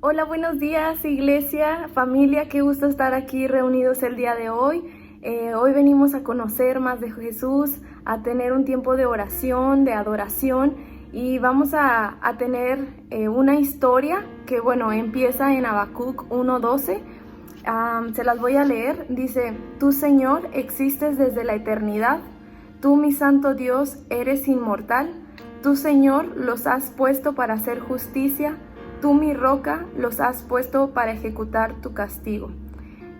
Hola, buenos días, iglesia, familia, qué gusto estar aquí reunidos el día de hoy. Hoy venimos a conocer más de Jesús, a tener un tiempo de oración, de adoración, y vamos a tener una historia que, empieza en Habacuc 1:12. Se las voy a leer. Dice: Tú, Señor, existes desde la eternidad. Tú, mi santo Dios, eres inmortal. Tú, Señor, los has puesto para hacer justicia. Tú, mi roca, los has puesto para ejecutar tu castigo.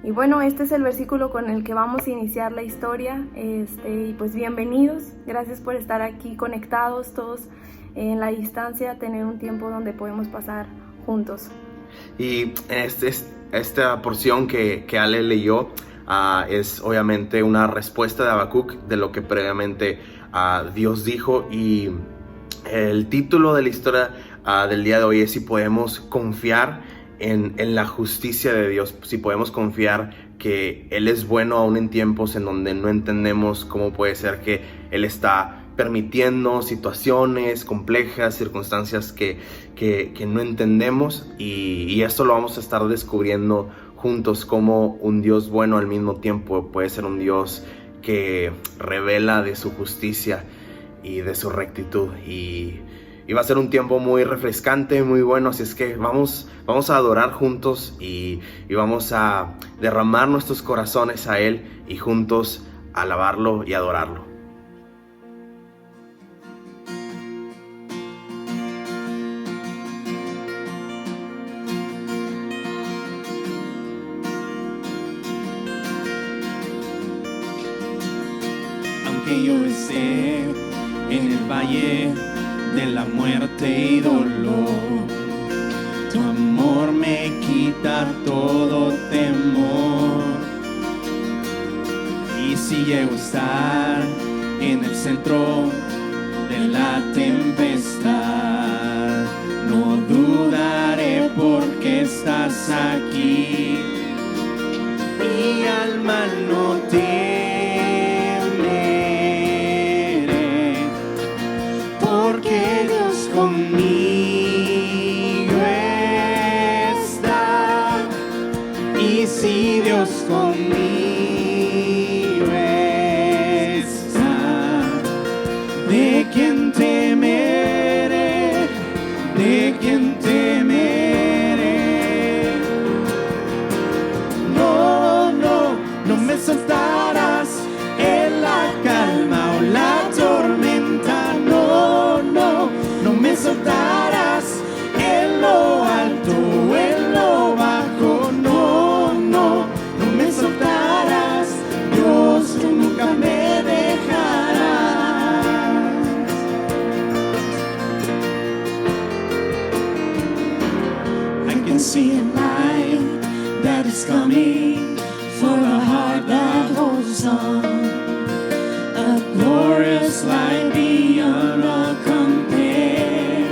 Y este es el versículo con el que vamos a iniciar la historia. Y pues bienvenidos. Gracias por estar aquí conectados todos en la distancia, tener un tiempo donde podemos pasar juntos. Y esta porción que Ale leyó es obviamente una respuesta de Habacuc de lo que previamente Dios dijo. Y el título de la historia del día de hoy es si podemos confiar en la justicia de Dios, si podemos confiar que Él es bueno aún en tiempos en donde no entendemos cómo puede ser que Él está permitiendo situaciones complejas, circunstancias que no entendemos, y esto lo vamos a estar descubriendo juntos, como un Dios bueno al mismo tiempo puede ser un Dios que revela de su justicia y de su rectitud. Y va a ser un tiempo muy refrescante, muy bueno, así es que vamos a adorar juntos y vamos a derramar nuestros corazones a Él y juntos alabarlo y adorarlo. Aunque yo esté en el valle de la muerte y dolor, tu amor me quita todo temor. Y si llego a estar en el centro de la tempestad, no dudaré porque estás aquí. Mi alma no temeré, porque Dios conmigo está. Y si Dios conmigo está, ¿de quién temeré? ¿De quién temeré? No, no, no me soltarás en la calma o la tormenta. No, no, no me soltarás en lo alto o en lo bajo. No, no, no me soltarás. Dios, tú nunca me dejarás. I can see a light that is coming for a heart that holds on. A glorious light beyond all compare.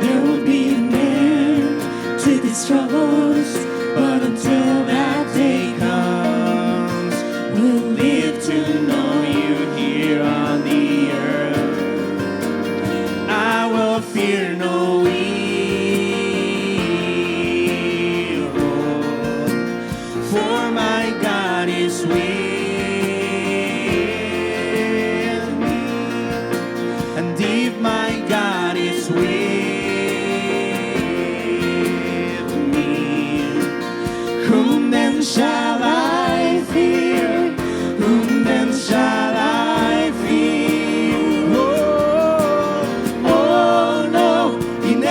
There will be an end to these troubles, but until that day comes, we'll live to know you here on the earth. I will fear no evil, for my God is with me. And if my God is with me, whom then shall I fear? Whom then shall I fear? Oh, oh no, in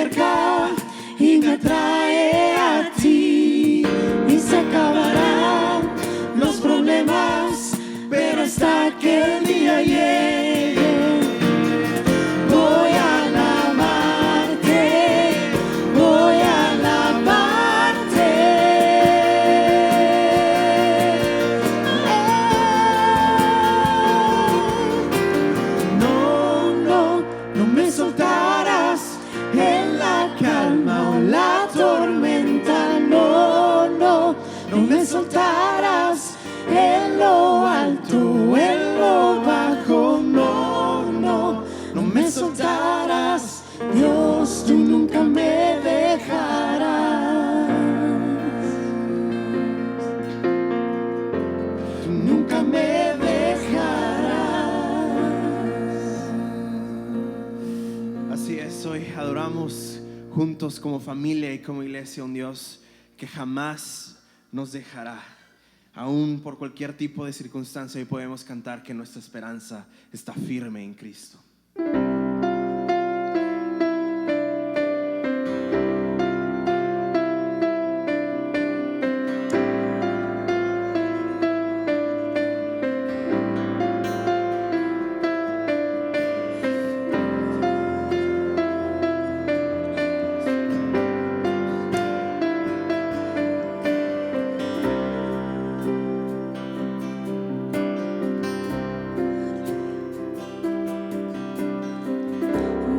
cerca y me trae a ti. Y se acabarán los problemas, pero hasta que el día llegue voy a alabarte, voy a alabarte. No, no, no me soltarás en la calma o la tormenta. No, no, no me soltarás en lo alto o en lo bajo. No, no, no me soltarás. Dios, tú nunca me dejarás. Tú nunca me dejarás. Así es, hoy adoramos juntos como familia y como iglesia un Dios que jamás nos dejará. Aún por cualquier tipo de circunstancia, hoy podemos cantar que nuestra esperanza está firme en Cristo.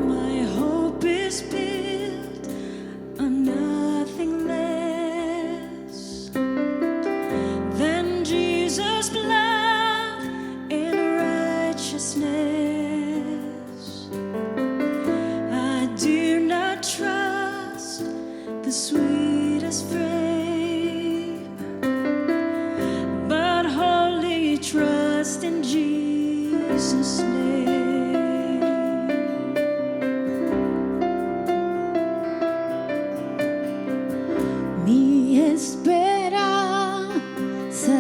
My hope is built on nothing less than Jesus' blood and righteousness. I do not trust the sweetest frame, but wholly trust in Jesus' name. Mi esperanza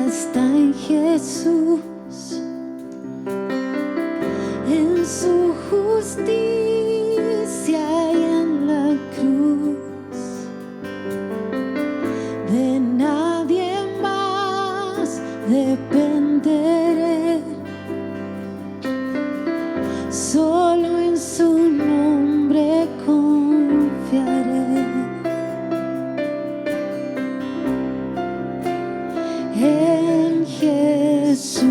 está en Jesús, en su justicia y en la cruz. De nadie más dependeré, solo en su nombre confiaré. En Jesús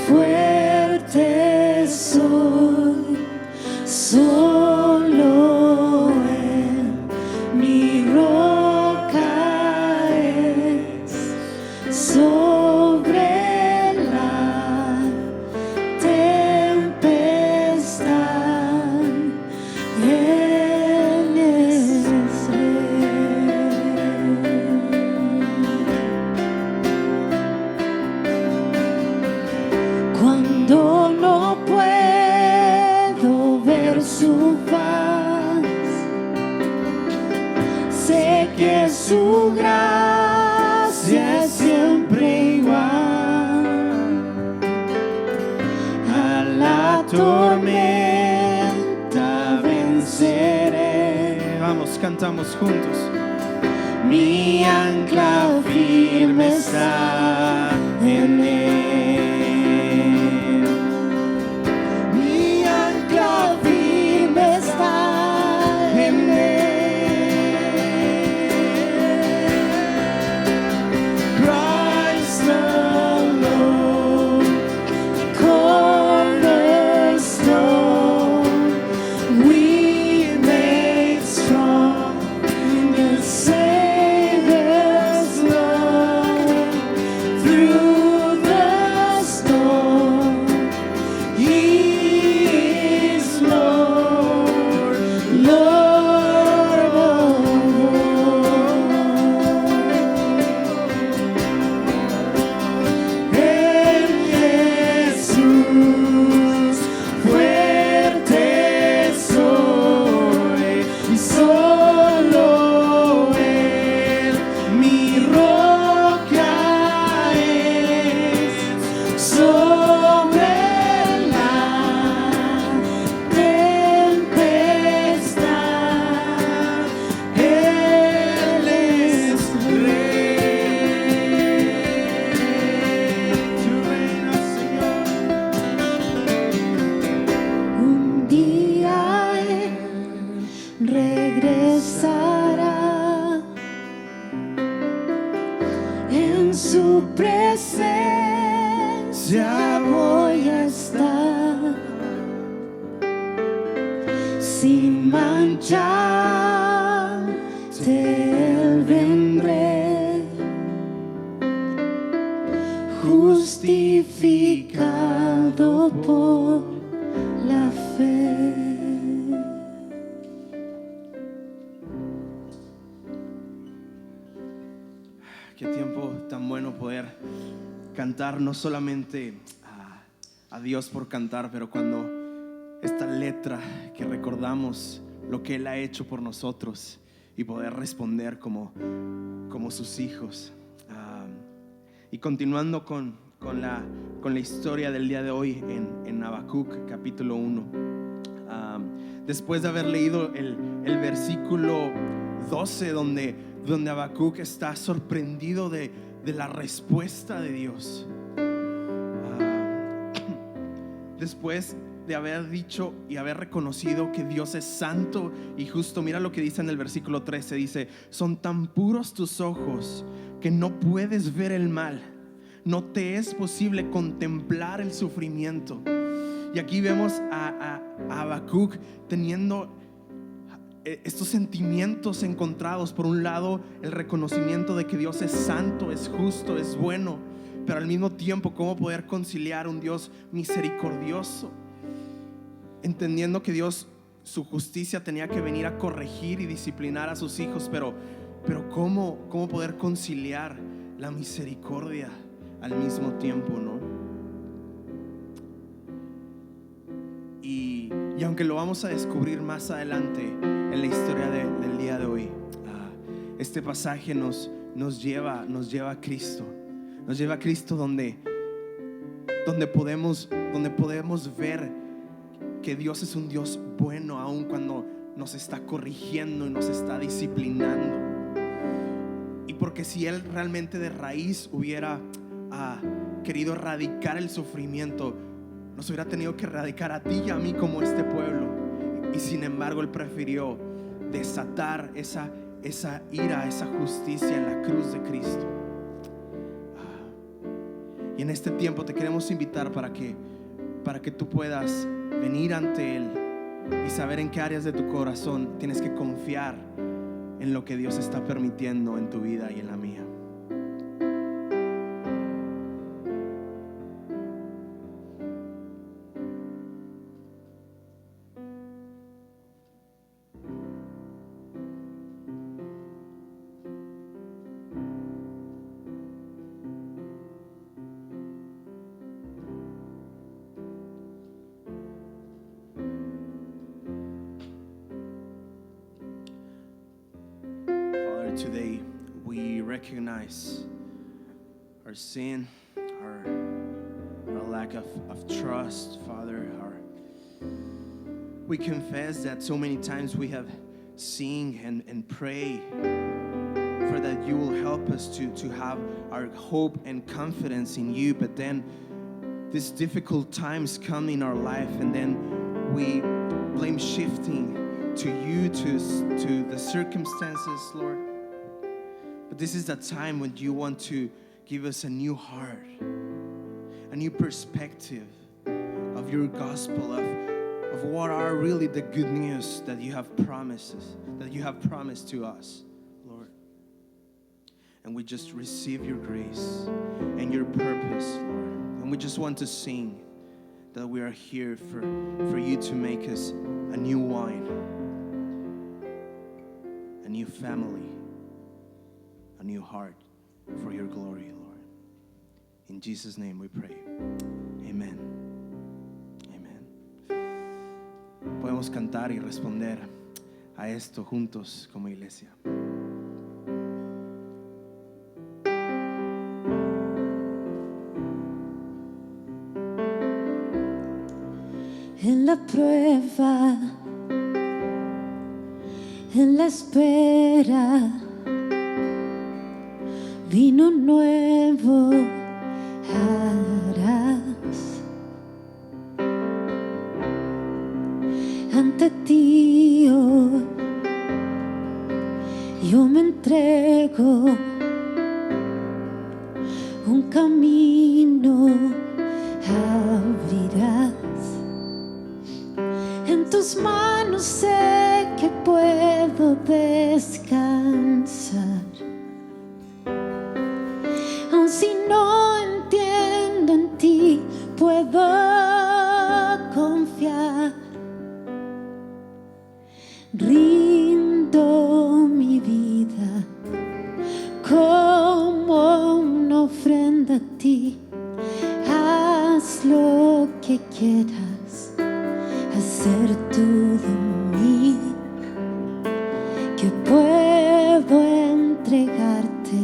fuerte soy, solo en mi roca es, sobre la tempestad Él es rey. Cuando no puedo ver su paz, sé que su gracia es siempre igual. A la tormenta venceré. Vamos, cantamos juntos. Mi ancla firme está en Él. Mi ancla firme está en Él. Christ alone, cornerstone, we made strong in the Savior's love. Through the regresará. En su presencia voy a estar, sin manchar te vendré, justificado por la fe. Qué tiempo tan bueno poder cantar, no solamente a Dios por cantar, pero cuando esta letra que recordamos lo que Él ha hecho por nosotros y poder responder como sus hijos. Y continuando con la historia del día de hoy en Habacuc capítulo 1, después de haber leído el versículo 12 donde Habacuc está sorprendido de la respuesta de Dios, después de haber dicho y haber reconocido que Dios es santo y justo, mira lo que dice en el versículo 13, dice: son tan puros tus ojos que no puedes ver el mal, no te es posible contemplar el sufrimiento. Y aquí vemos a Habacuc teniendo estos sentimientos encontrados. Por un lado, el reconocimiento de que Dios es santo, es justo, es bueno, pero al mismo tiempo cómo poder conciliar un Dios misericordioso, entendiendo que Dios, su justicia tenía que venir a corregir y disciplinar a sus hijos, pero cómo poder conciliar la misericordia al mismo tiempo, ¿no? Y aunque lo vamos a descubrir más adelante en la historia del día de hoy, este pasaje nos lleva a Cristo, donde podemos ver que Dios es un Dios bueno, aun cuando nos está corrigiendo y nos está disciplinando. Y porque si Él realmente de raíz hubiera querido erradicar el sufrimiento, nos hubiera tenido que erradicar a ti y a mí como este pueblo. Y sin embargo Él prefirió desatar esa ira, esa justicia en la cruz de Cristo. Y en este tiempo te queremos invitar para que tú puedas venir ante Él y saber en qué áreas de tu corazón tienes que confiar en lo que Dios está permitiendo en tu vida y en la mía. Today we recognize our sin, our lack of trust, Father. We confess that so many times we have sing and pray for that you will help us to have our hope and confidence in you, but then these difficult times come in our life and then we blame shifting to you, to the circumstances, Lord. But this is the time when you want to give us a new heart, a new perspective of your gospel, of what are really the good news that you have promised to us, Lord. And we just receive your grace and your purpose, Lord. And we just want to sing that we are here for you to make us a new wine, a new family, a new heart for your glory, Lord. In Jesus' name we pray. Amen. Amen. Podemos cantar y responder a esto juntos como iglesia. En la prueba, en la espera, vino nuevo harás. Ante ti, oh yo me entrego. Un camino abrirás. En tus manos sé que puedo descansar. Aun si no entiendo en ti, puedo confiar. Rindo mi vida como una ofrenda a ti. Haz lo que quieras hacer tú de mí, que puedo entregarte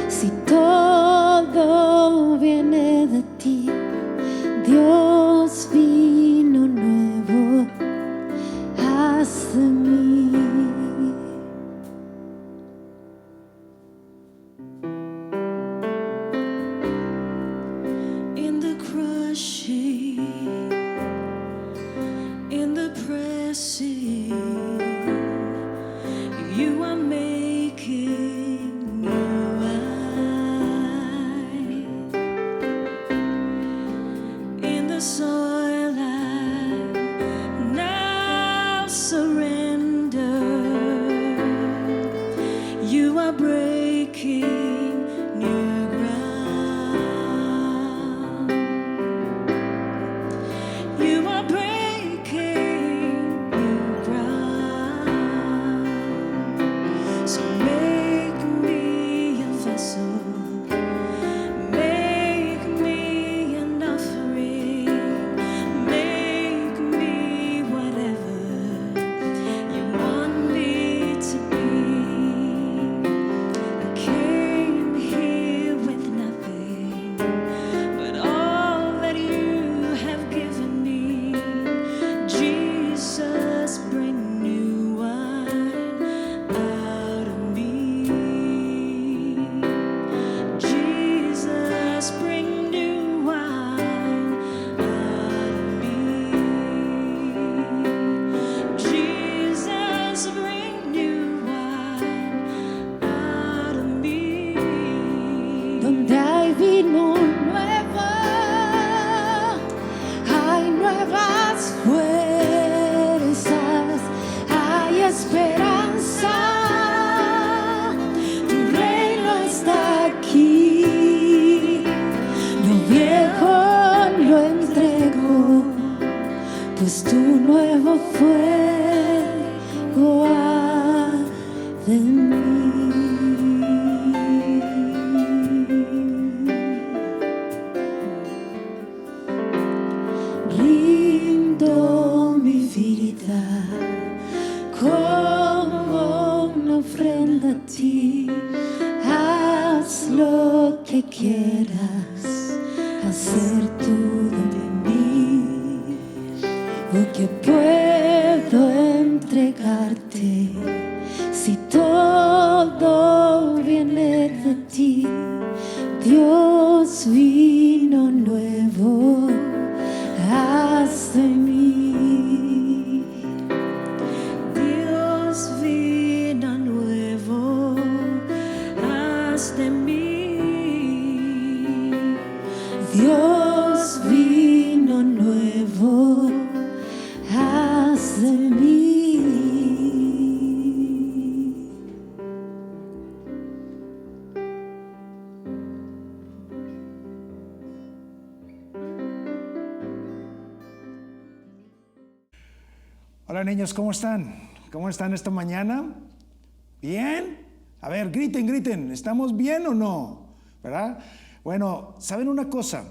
si todo viene de ti. Dios, vino nuevo, haz de mí. In the crushing, in the pressing, you are making new wine. In the soil I now surrender, you are breaking new ground. You are breaking new ground. So make me a vessel, make me an offering, make me whatever you want me to be. I came here with nothing but all that you have given me. Jesus, bring new wine out of me. Jesus, bring new wine out of me. Jesus, bring new wine out of me. Donde hay vino nuevo, hay nuevas fuerzas, hay esperanza. Tu reino está aquí. Lo viejo lo entrego, pues tu nuevo fuego arde en mí. Rindo mi vida como una ofrenda a ti. Haz lo que quieras hacer tú de mí, porque puedo entregarte si todo viene de ti. Dios, vino nuevo, haz de mí. Dios, vino nuevo, haz de mí. Dios, vino nuevo, haz de mí. Hola niños, ¿cómo están? ¿Cómo están esta mañana? ¿Bien? A ver, griten, griten. ¿Estamos bien o no? ¿Verdad? Bueno, ¿saben una cosa?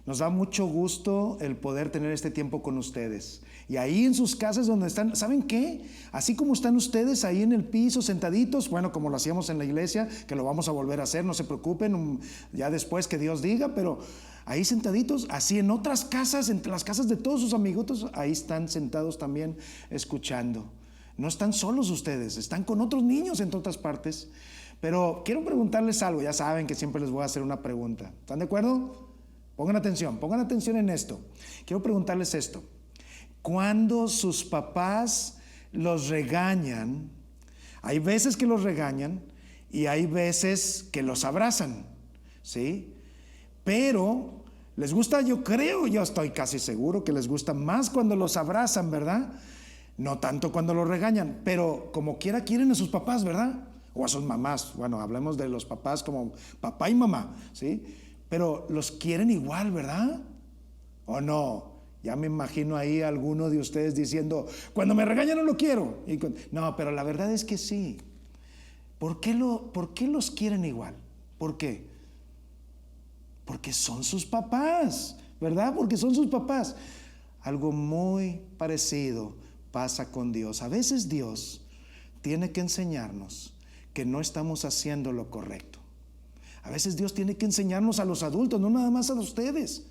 Nos da mucho gusto el poder tener este tiempo con ustedes. Y ahí en sus casas donde están, ¿saben qué? Así como están ustedes ahí en el piso sentaditos, bueno, como lo hacíamos en la iglesia, que lo vamos a volver a hacer, no se preocupen, ya después que Dios diga, pero ahí sentaditos, así en otras casas, entre las casas de todos sus amiguitos, ahí están sentados también escuchando. No están solos ustedes, están con otros niños en otras partes. Pero quiero preguntarles algo, ya saben que siempre les voy a hacer una pregunta. ¿Están de acuerdo? Pongan atención en esto. Quiero preguntarles esto. Cuando sus papás los regañan, Hay veces que los regañan y hay veces que los abrazan, ¿sí? Pero les gusta, yo estoy casi seguro que les gusta más cuando los abrazan, ¿verdad? No tanto cuando los regañan, pero como quiera quieren a sus papás, ¿verdad? O a sus mamás. Bueno, hablemos de los papás como papá y mamá, ¿sí? Pero los quieren igual, ¿verdad? ¿O no? Ya me imagino ahí a alguno de ustedes diciendo, cuando me regañan no lo quiero. No, pero la verdad es que sí. ¿Por qué los quieren igual? ¿Por qué? Porque son sus papás, ¿verdad? Porque son sus papás. Algo muy parecido pasa con Dios. A veces Dios tiene que enseñarnos que no estamos haciendo lo correcto. A veces Dios tiene que enseñarnos a los adultos, no nada más a ustedes.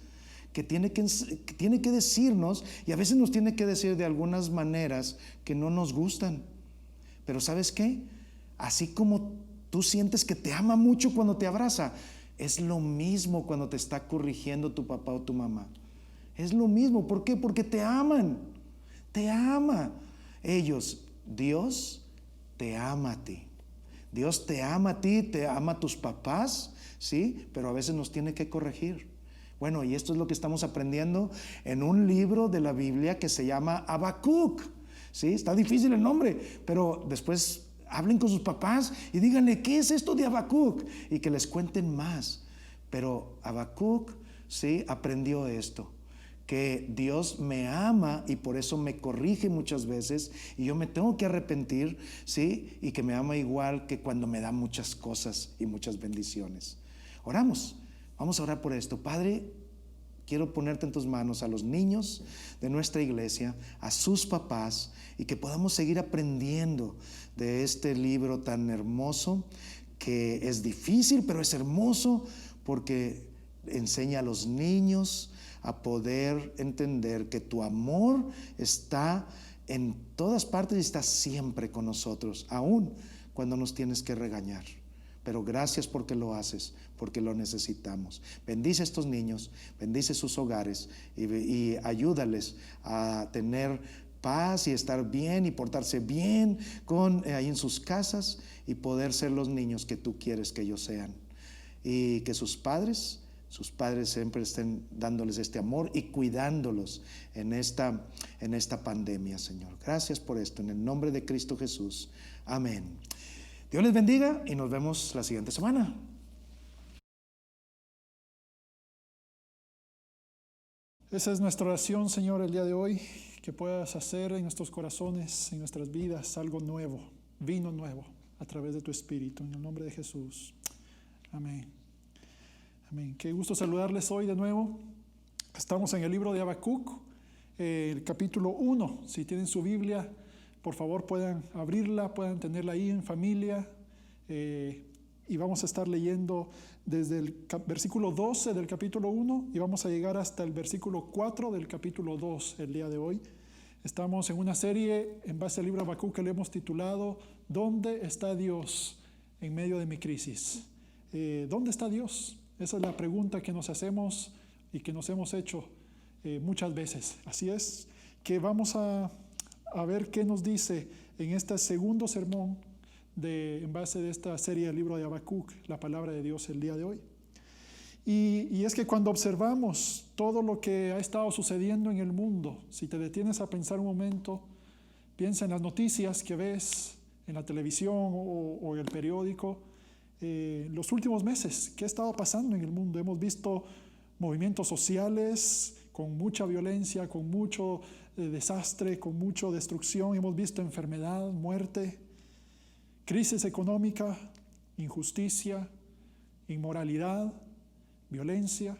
Que tiene que decirnos, y a veces nos tiene que decir de algunas maneras que no nos gustan. Pero ¿sabes qué? Así como tú sientes que te ama mucho cuando te abraza, es lo mismo cuando te está corrigiendo tu papá o tu mamá. Es lo mismo. ¿Por qué? Porque te aman. Te ama. Dios te ama a ti. Dios te ama a ti, te ama a tus papás, ¿sí? Pero a veces nos tiene que corregir. Bueno, y esto es lo que estamos aprendiendo en un libro de la Biblia que se llama Habacuc, ¿sí? Está difícil el nombre, pero después hablen con sus papás y díganle, ¿qué es esto de Habacuc? Y que les cuenten más. Pero Habacuc, ¿sí? Aprendió esto, que Dios me ama y por eso me corrige muchas veces y yo me tengo que arrepentir, ¿sí? Y que me ama igual que cuando me da muchas cosas y muchas bendiciones. Oramos. Vamos a orar por esto. Padre, quiero ponerte en tus manos a los niños de nuestra iglesia, a sus papás, y que podamos seguir aprendiendo de este libro tan hermoso, que es difícil, pero es hermoso porque enseña a los niños a poder entender que tu amor está en todas partes y está siempre con nosotros, aún cuando nos tienes que regañar. Pero gracias porque lo haces, porque lo necesitamos. Bendice a estos niños, bendice sus hogares y ayúdales a tener paz y estar bien y portarse bien ahí en sus casas y poder ser los niños que tú quieres que ellos sean. Y que sus padres siempre estén dándoles este amor y cuidándolos en esta pandemia, Señor. Gracias por esto, en el nombre de Cristo Jesús. Amén. Dios les bendiga y nos vemos la siguiente semana. Esa es nuestra oración, Señor, el día de hoy, que puedas hacer en nuestros corazones, en nuestras vidas, algo nuevo, vino nuevo, a través de tu Espíritu, en el nombre de Jesús. Amén. Amén. Qué gusto saludarles hoy de nuevo. Estamos en el libro de Habacuc, el capítulo 1. Si tienen su Biblia, por favor puedan abrirla, puedan tenerla ahí en familia, y vamos a estar leyendo desde el versículo 12 del capítulo 1 y vamos a llegar hasta el versículo 4 del capítulo 2 el día de hoy. Estamos en una serie en base al libro de Habacuc que le hemos titulado ¿Dónde está Dios en medio de mi crisis? ¿Dónde está Dios? Esa es la pregunta que nos hacemos y que nos hemos hecho muchas veces. Así es que vamos a ver qué nos dice en este segundo sermón en base de esta serie del libro de Habacuc, la palabra de Dios el día de hoy. Y es que cuando observamos todo lo que ha estado sucediendo en el mundo, si te detienes a pensar un momento, piensa en las noticias que ves en la televisión o en el periódico, los últimos meses, ¿qué ha estado pasando en el mundo? Hemos visto movimientos sociales con mucha violencia, con mucho desastre, con mucha destrucción. Hemos visto enfermedad, muerte, crisis económica, injusticia, inmoralidad, violencia.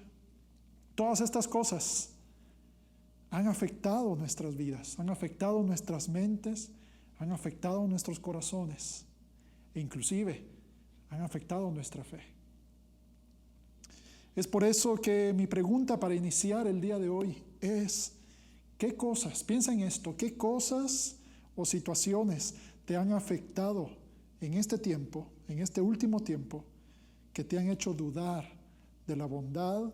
Todas estas cosas han afectado nuestras vidas, han afectado nuestras mentes, han afectado nuestros corazones e inclusive han afectado nuestra fe. Es por eso que mi pregunta para iniciar el día de hoy es: ¿qué cosas, piensa en esto, qué cosas o situaciones te han afectado en este tiempo, en este último tiempo, que te han hecho dudar de la bondad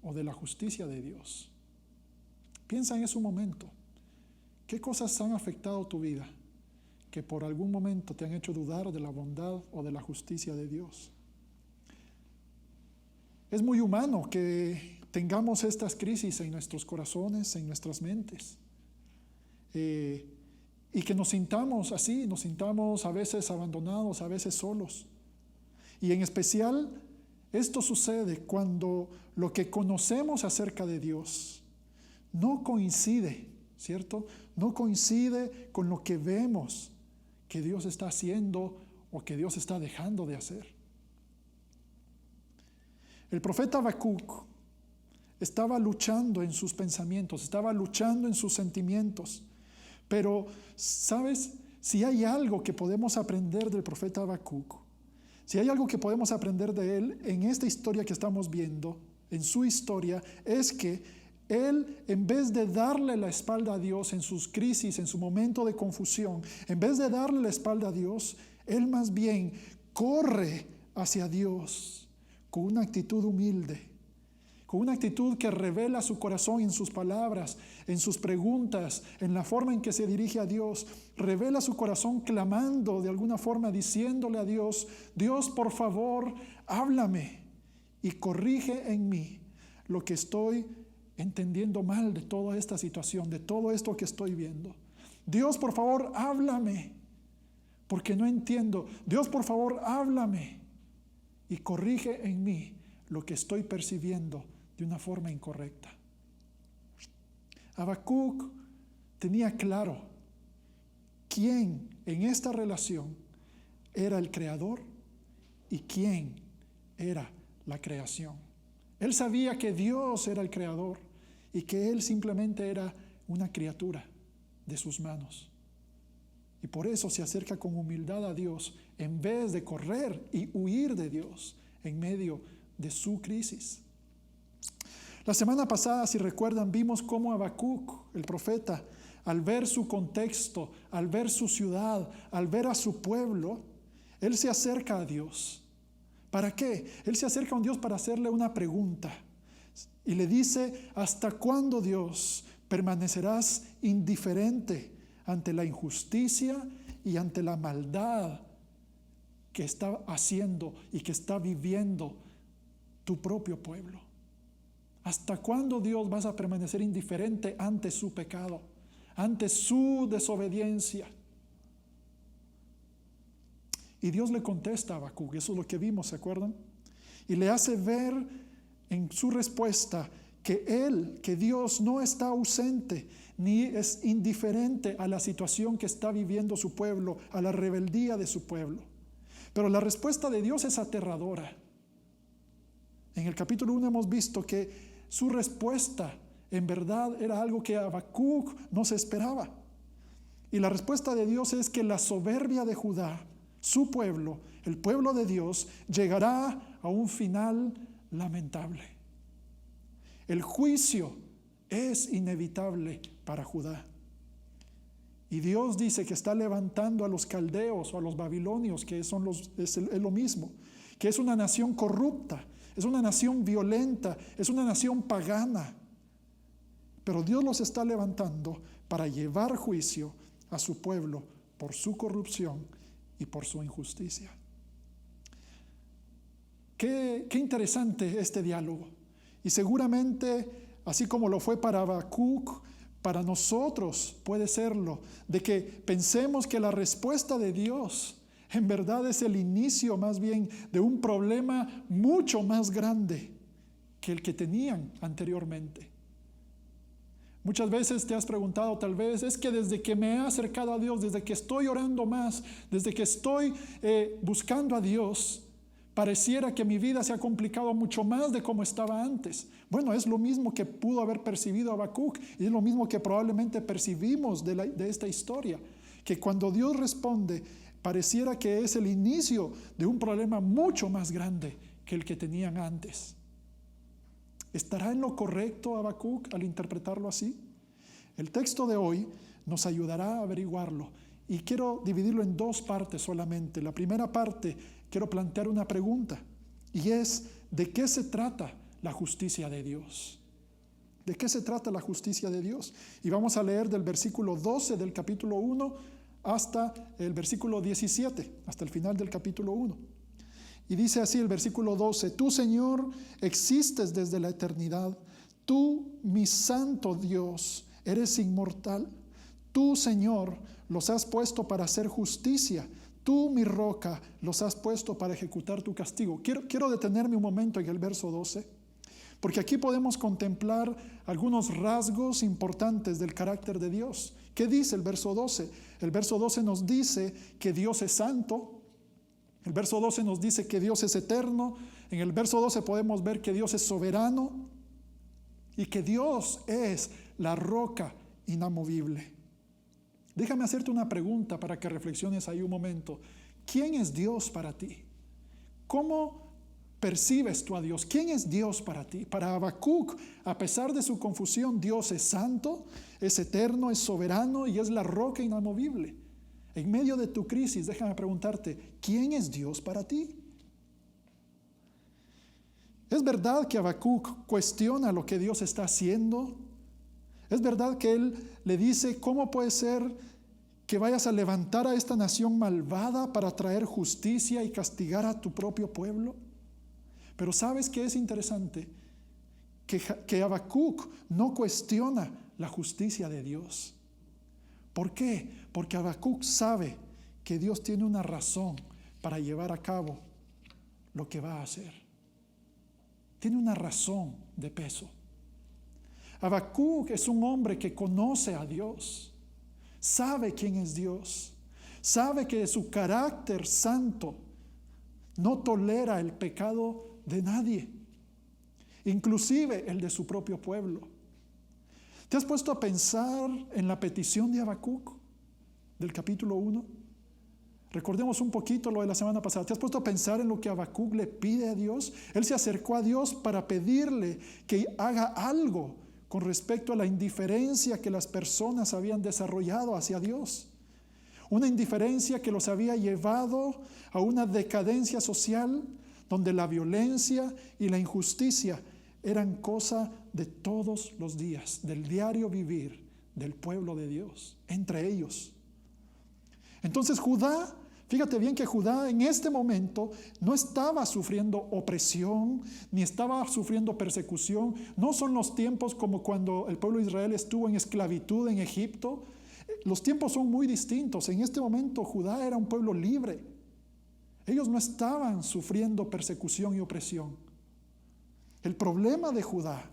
o de la justicia de Dios? Piensa en ese momento. ¿Qué cosas han afectado tu vida? que por algún momento te han hecho dudar de la bondad o de la justicia de Dios. Es muy humano que tengamos estas crisis en nuestros corazones, en nuestras mentes, y que nos sintamos así, nos sintamos a veces abandonados, a veces solos. Y en especial esto sucede cuando lo que conocemos acerca de Dios no coincide, ¿cierto? No coincide con lo que vemos que Dios está haciendo o que Dios está dejando de hacer. El profeta Habacuc estaba luchando en sus pensamientos, estaba luchando en sus sentimientos. Pero, ¿sabes? Si hay algo que podemos aprender del profeta Habacuc, si hay algo que podemos aprender de él en esta historia que estamos viendo, en su historia, es que él, en vez de darle la espalda a Dios en sus crisis, en su momento de confusión, en vez de darle la espalda a Dios, él más bien corre hacia Dios con una actitud humilde, con una actitud que revela su corazón en sus palabras, en sus preguntas, en la forma en que se dirige a Dios. Revela su corazón clamando de alguna forma, diciéndole a Dios: Dios, por favor, háblame y corrige en mí lo que estoy entendiendo mal de toda esta situación, de todo esto que estoy viendo. Dios, por favor, háblame, porque no entiendo. Dios, por favor, háblame y corrige en mí lo que estoy percibiendo de una forma incorrecta. Habacuc tenía claro quién en esta relación era el creador y quién era la creación. Él sabía que Dios era el creador y que él simplemente era una criatura de sus manos. Y por eso se acerca con humildad a Dios en vez de correr y huir de Dios en medio de su crisis. La semana pasada, si recuerdan, vimos cómo Habacuc, el profeta, al ver su contexto, al ver su ciudad, al ver a su pueblo, él se acerca a Dios. ¿Para qué? Él se acerca a Dios para hacerle una pregunta y le dice: ¿hasta cuándo, Dios, permanecerás indiferente ante la injusticia y ante la maldad que está haciendo y que está viviendo tu propio pueblo? ¿Hasta cuándo, Dios, vas a permanecer indiferente ante su pecado, ante su desobediencia? Y Dios le contesta a Habacuc, eso es lo que vimos, ¿se acuerdan? Y le hace ver en su respuesta que Dios no está ausente ni es indiferente a la situación que está viviendo su pueblo, a la rebeldía de su pueblo. Pero la respuesta de Dios es aterradora. En el capítulo 1 hemos visto que su respuesta en verdad era algo que Habacuc no se esperaba. Y la respuesta de Dios es que la soberbia de Judá, su pueblo, el pueblo de Dios, llegará a un final lamentable. El juicio es inevitable para Judá. Y Dios dice que está levantando a los caldeos o a los babilonios, que es lo mismo, que es una nación corrupta, es una nación violenta, es una nación pagana. Pero Dios los está levantando para llevar juicio a su pueblo por su corrupción y por su injusticia. Qué interesante este diálogo. Y seguramente, así como lo fue para Habacuc, para nosotros puede serlo, de que pensemos que la respuesta de Dios en verdad es el inicio más bien de un problema mucho más grande que el que tenían anteriormente. Muchas veces te has preguntado, tal vez, es que desde que me he acercado a Dios, desde que estoy orando más, desde que estoy buscando a Dios, pareciera que mi vida se ha complicado mucho más de como estaba antes. Bueno, es lo mismo que pudo haber percibido Habacuc y es lo mismo que probablemente percibimos de esta historia, que cuando Dios responde, pareciera que es el inicio de un problema mucho más grande que el que tenían antes. ¿Estará en lo correcto Habacuc al interpretarlo así? El texto de hoy nos ayudará a averiguarlo y quiero dividirlo en dos partes solamente. La primera parte, quiero plantear una pregunta y es: ¿de qué se trata la justicia de Dios? ¿De qué se trata la justicia de Dios? Y vamos a leer del versículo 12 del capítulo 1 hasta el versículo 17, hasta el final del capítulo 1. Y dice así el versículo 12: Tú, Señor, existes desde la eternidad. Tú, mi santo Dios, eres inmortal. Tú, Señor, los has puesto para hacer justicia. Tú, mi roca, los has puesto para ejecutar tu castigo. Quiero detenerme un momento en el verso 12, porque aquí podemos contemplar algunos rasgos importantes del carácter de Dios. ¿Qué dice el verso 12? El verso 12 nos dice que Dios es santo. El verso 12 nos dice que Dios es eterno. En el verso 12 podemos ver que Dios es soberano y que Dios es la roca inamovible. Déjame hacerte una pregunta para que reflexiones ahí un momento. ¿Quién es Dios para ti? ¿Cómo percibes tú a Dios? ¿Quién es Dios para ti? Para Habacuc, a pesar de su confusión, Dios es santo, es eterno, es soberano y es la roca inamovible. En medio de tu crisis, déjame preguntarte, ¿quién es Dios para ti? ¿Es verdad que Habacuc cuestiona lo que Dios está haciendo? ¿Es verdad que él le dice, ¿cómo puede ser que vayas a levantar a esta nación malvada para traer justicia y castigar a tu propio pueblo? Pero ¿sabes qué es interesante? Que Habacuc no cuestiona la justicia de Dios. ¿Por qué? Porque Habacuc sabe que Dios tiene una razón para llevar a cabo lo que va a hacer. Tiene una razón de peso. Habacuc es un hombre que conoce a Dios, sabe quién es Dios, sabe que su carácter santo no tolera el pecado de nadie, inclusive el de su propio pueblo. ¿Te has puesto a pensar en la petición de Habacuc del capítulo 1? Recordemos un poquito lo de la semana pasada. ¿Te has puesto a pensar en lo que Habacuc le pide a Dios? Él se acercó a Dios para pedirle que haga algo con respecto a la indiferencia que las personas habían desarrollado hacia Dios. Una indiferencia que los había llevado a una decadencia social donde la violencia y la injusticia eran cosa de todos los días, del diario vivir del pueblo de Dios, entre ellos. Entonces Judá, fíjate bien que Judá en este momento no estaba sufriendo opresión, ni estaba sufriendo persecución. No son los tiempos como cuando el pueblo de Israel estuvo en esclavitud en Egipto. Los tiempos son muy distintos. En este momento Judá era un pueblo libre. Ellos no estaban sufriendo persecución y opresión. El problema de Judá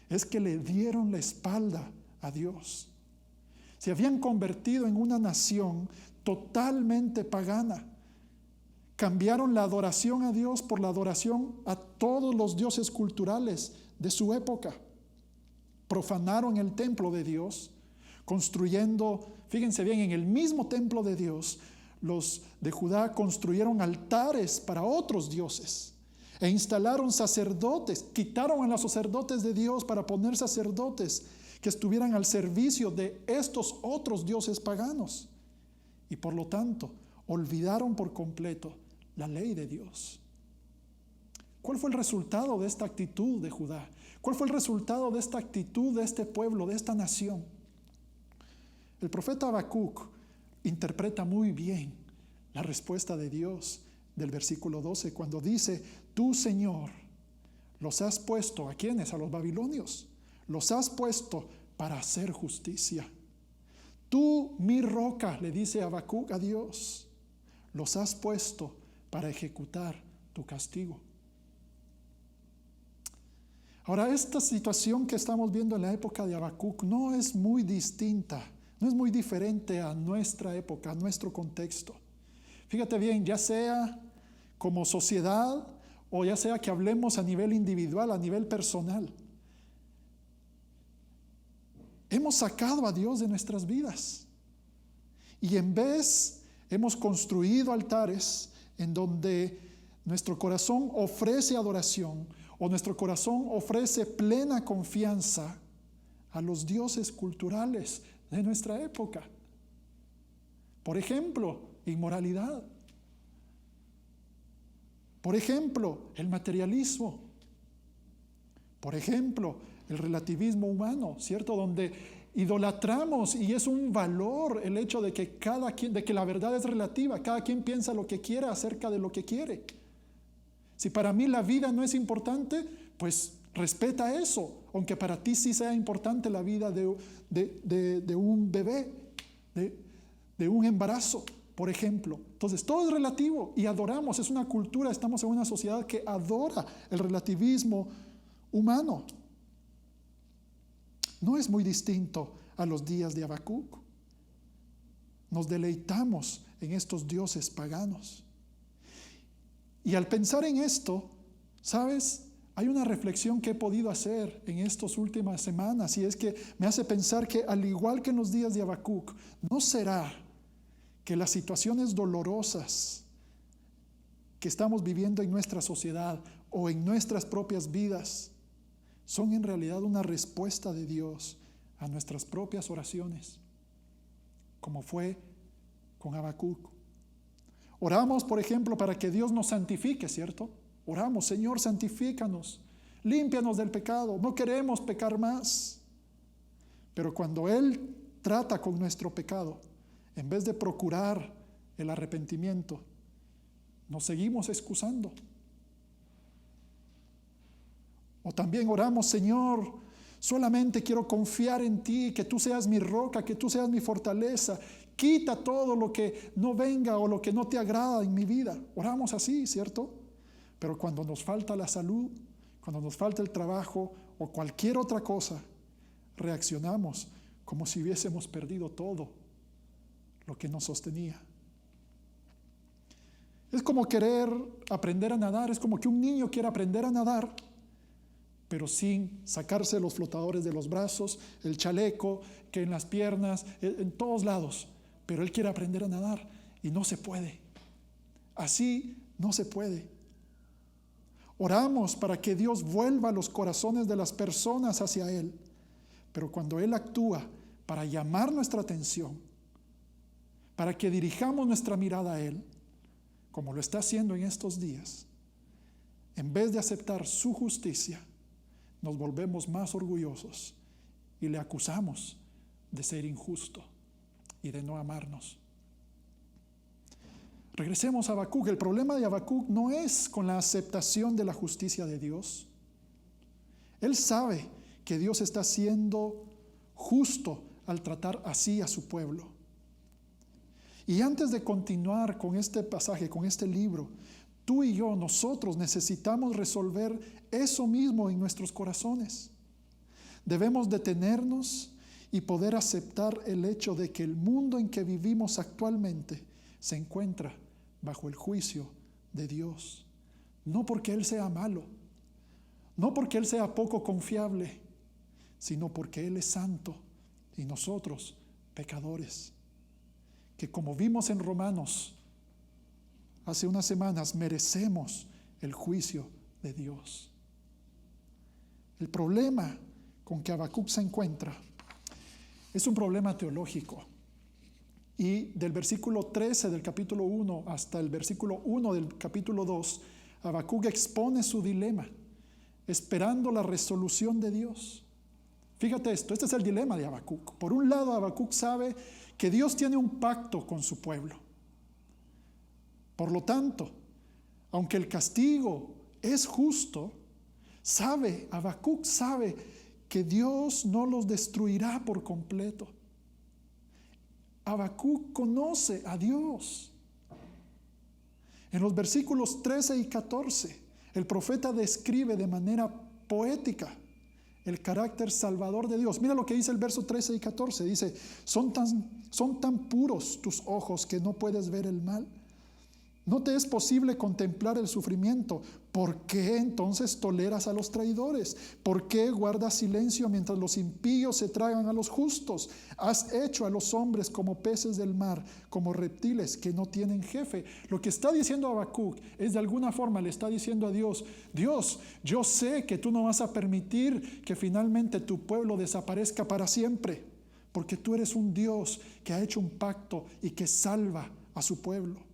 es que le dieron la espalda a Dios. Se habían convertido en una nación totalmente pagana. Cambiaron la adoración a Dios por la adoración a todos los dioses culturales de su época. Profanaron el templo de Dios, construyendo, fíjense bien, en el mismo templo de Dios, los de Judá construyeron altares para otros dioses e instalaron sacerdotes, quitaron a los sacerdotes de Dios para poner sacerdotes que estuvieran al servicio de estos otros dioses paganos. Y por lo tanto, olvidaron por completo la ley de Dios. ¿Cuál fue el resultado de esta actitud de Judá? ¿Cuál fue el resultado de esta actitud de este pueblo, de esta nación? El profeta Habacuc interpreta muy bien la respuesta de Dios del versículo 12, cuando dice, tú, Señor, los has puesto, ¿a quiénes? A los babilonios. Los has puesto para hacer justicia. Tú, mi roca, le dice Habacuc a Dios, los has puesto para ejecutar tu castigo. Ahora, esta situación que estamos viendo en la época de Habacuc no es muy distinta, no es muy diferente a nuestra época, a nuestro contexto. Fíjate bien, ya sea como sociedad o ya sea que hablemos a nivel individual, a nivel personal. Hemos sacado a Dios de nuestras vidas y en vez hemos construido altares en donde nuestro corazón ofrece adoración o nuestro corazón ofrece plena confianza a los dioses culturales de nuestra época. Por ejemplo, inmoralidad. Por ejemplo, el materialismo. Por ejemplo, el relativismo humano, ¿cierto? Donde idolatramos, y es un valor el hecho de que de que la verdad es relativa, cada quien piensa lo que quiere acerca de lo que quiere. Si para mí la vida no es importante, pues respeta eso, aunque para ti sí sea importante la vida de un bebé, de un embarazo, por ejemplo. Entonces todo es relativo y adoramos, es una cultura, estamos en una sociedad que adora el relativismo humano. No es muy distinto a los días de Habacuc. Nos deleitamos en estos dioses paganos. Y al pensar en esto, ¿sabes? Hay una reflexión que he podido hacer en estas últimas semanas, y es que me hace pensar que, al igual que en los días de Habacuc, ¿no será que las situaciones dolorosas que estamos viviendo en nuestra sociedad o en nuestras propias vidas son en realidad una respuesta de Dios a nuestras propias oraciones, como fue con Habacuc? Oramos, por ejemplo, para que Dios nos santifique, ¿cierto? Oramos, Señor, santifícanos, límpianos del pecado, no queremos pecar más. Pero cuando Él trata con nuestro pecado, en vez de procurar el arrepentimiento, nos seguimos excusando. O también oramos, Señor, solamente quiero confiar en ti, que tú seas mi roca, que tú seas mi fortaleza. Quita todo lo que no venga o lo que no te agrada en mi vida. Oramos así, ¿cierto? Pero cuando nos falta la salud, cuando nos falta el trabajo o cualquier otra cosa, reaccionamos como si hubiésemos perdido todo lo que nos sostenía. Es como querer aprender a nadar, es como que un niño quiere aprender a nadar, pero sin sacarse los flotadores de los brazos, el chaleco, que en las piernas, en todos lados. Pero él quiere aprender a nadar y no se puede. Así no se puede. Oramos para que Dios vuelva los corazones de las personas hacia Él. Pero cuando Él actúa para llamar nuestra atención, para que dirijamos nuestra mirada a Él, como lo está haciendo en estos días, en vez de aceptar su justicia, nos volvemos más orgullosos y le acusamos de ser injusto y de no amarnos. Regresemos a Habacuc. El problema de Habacuc no es con la aceptación de la justicia de Dios. Él sabe que Dios está siendo justo al tratar así a su pueblo. Y antes de continuar con este pasaje, con este libro, tú y yo, nosotros necesitamos resolver eso mismo en nuestros corazones. Debemos detenernos y poder aceptar el hecho de que el mundo en que vivimos actualmente se encuentra bajo el juicio de Dios. No porque Él sea malo, no porque Él sea poco confiable, sino porque Él es santo y nosotros pecadores, que como vimos en Romanos hace unas semanas, merecemos el juicio de Dios. El problema con que Habacuc se encuentra es un problema teológico. Y del versículo 13 del capítulo 1 hasta el versículo 1 del capítulo 2, Habacuc expone su dilema, esperando la resolución de Dios. Fíjate esto, este es el dilema de Habacuc. Por un lado, Habacuc sabe que Dios tiene un pacto con su pueblo. Por lo tanto, aunque el castigo es justo, Habacuc sabe que Dios no los destruirá por completo. Habacuc conoce a Dios. En los versículos 13 y 14, el profeta describe de manera poética el carácter salvador de Dios. Mira lo que dice el verso 13 y 14. Dice, son tan puros tus ojos que no puedes ver el mal. No te es posible contemplar el sufrimiento. ¿Por qué entonces toleras a los traidores? ¿Por qué guardas silencio mientras los impíos se tragan a los justos? Has hecho a los hombres como peces del mar, como reptiles que no tienen jefe. Lo que está diciendo Habacuc es, de alguna forma le está diciendo a Dios, Dios, yo sé que tú no vas a permitir que finalmente tu pueblo desaparezca para siempre, porque tú eres un Dios que ha hecho un pacto y que salva a su pueblo.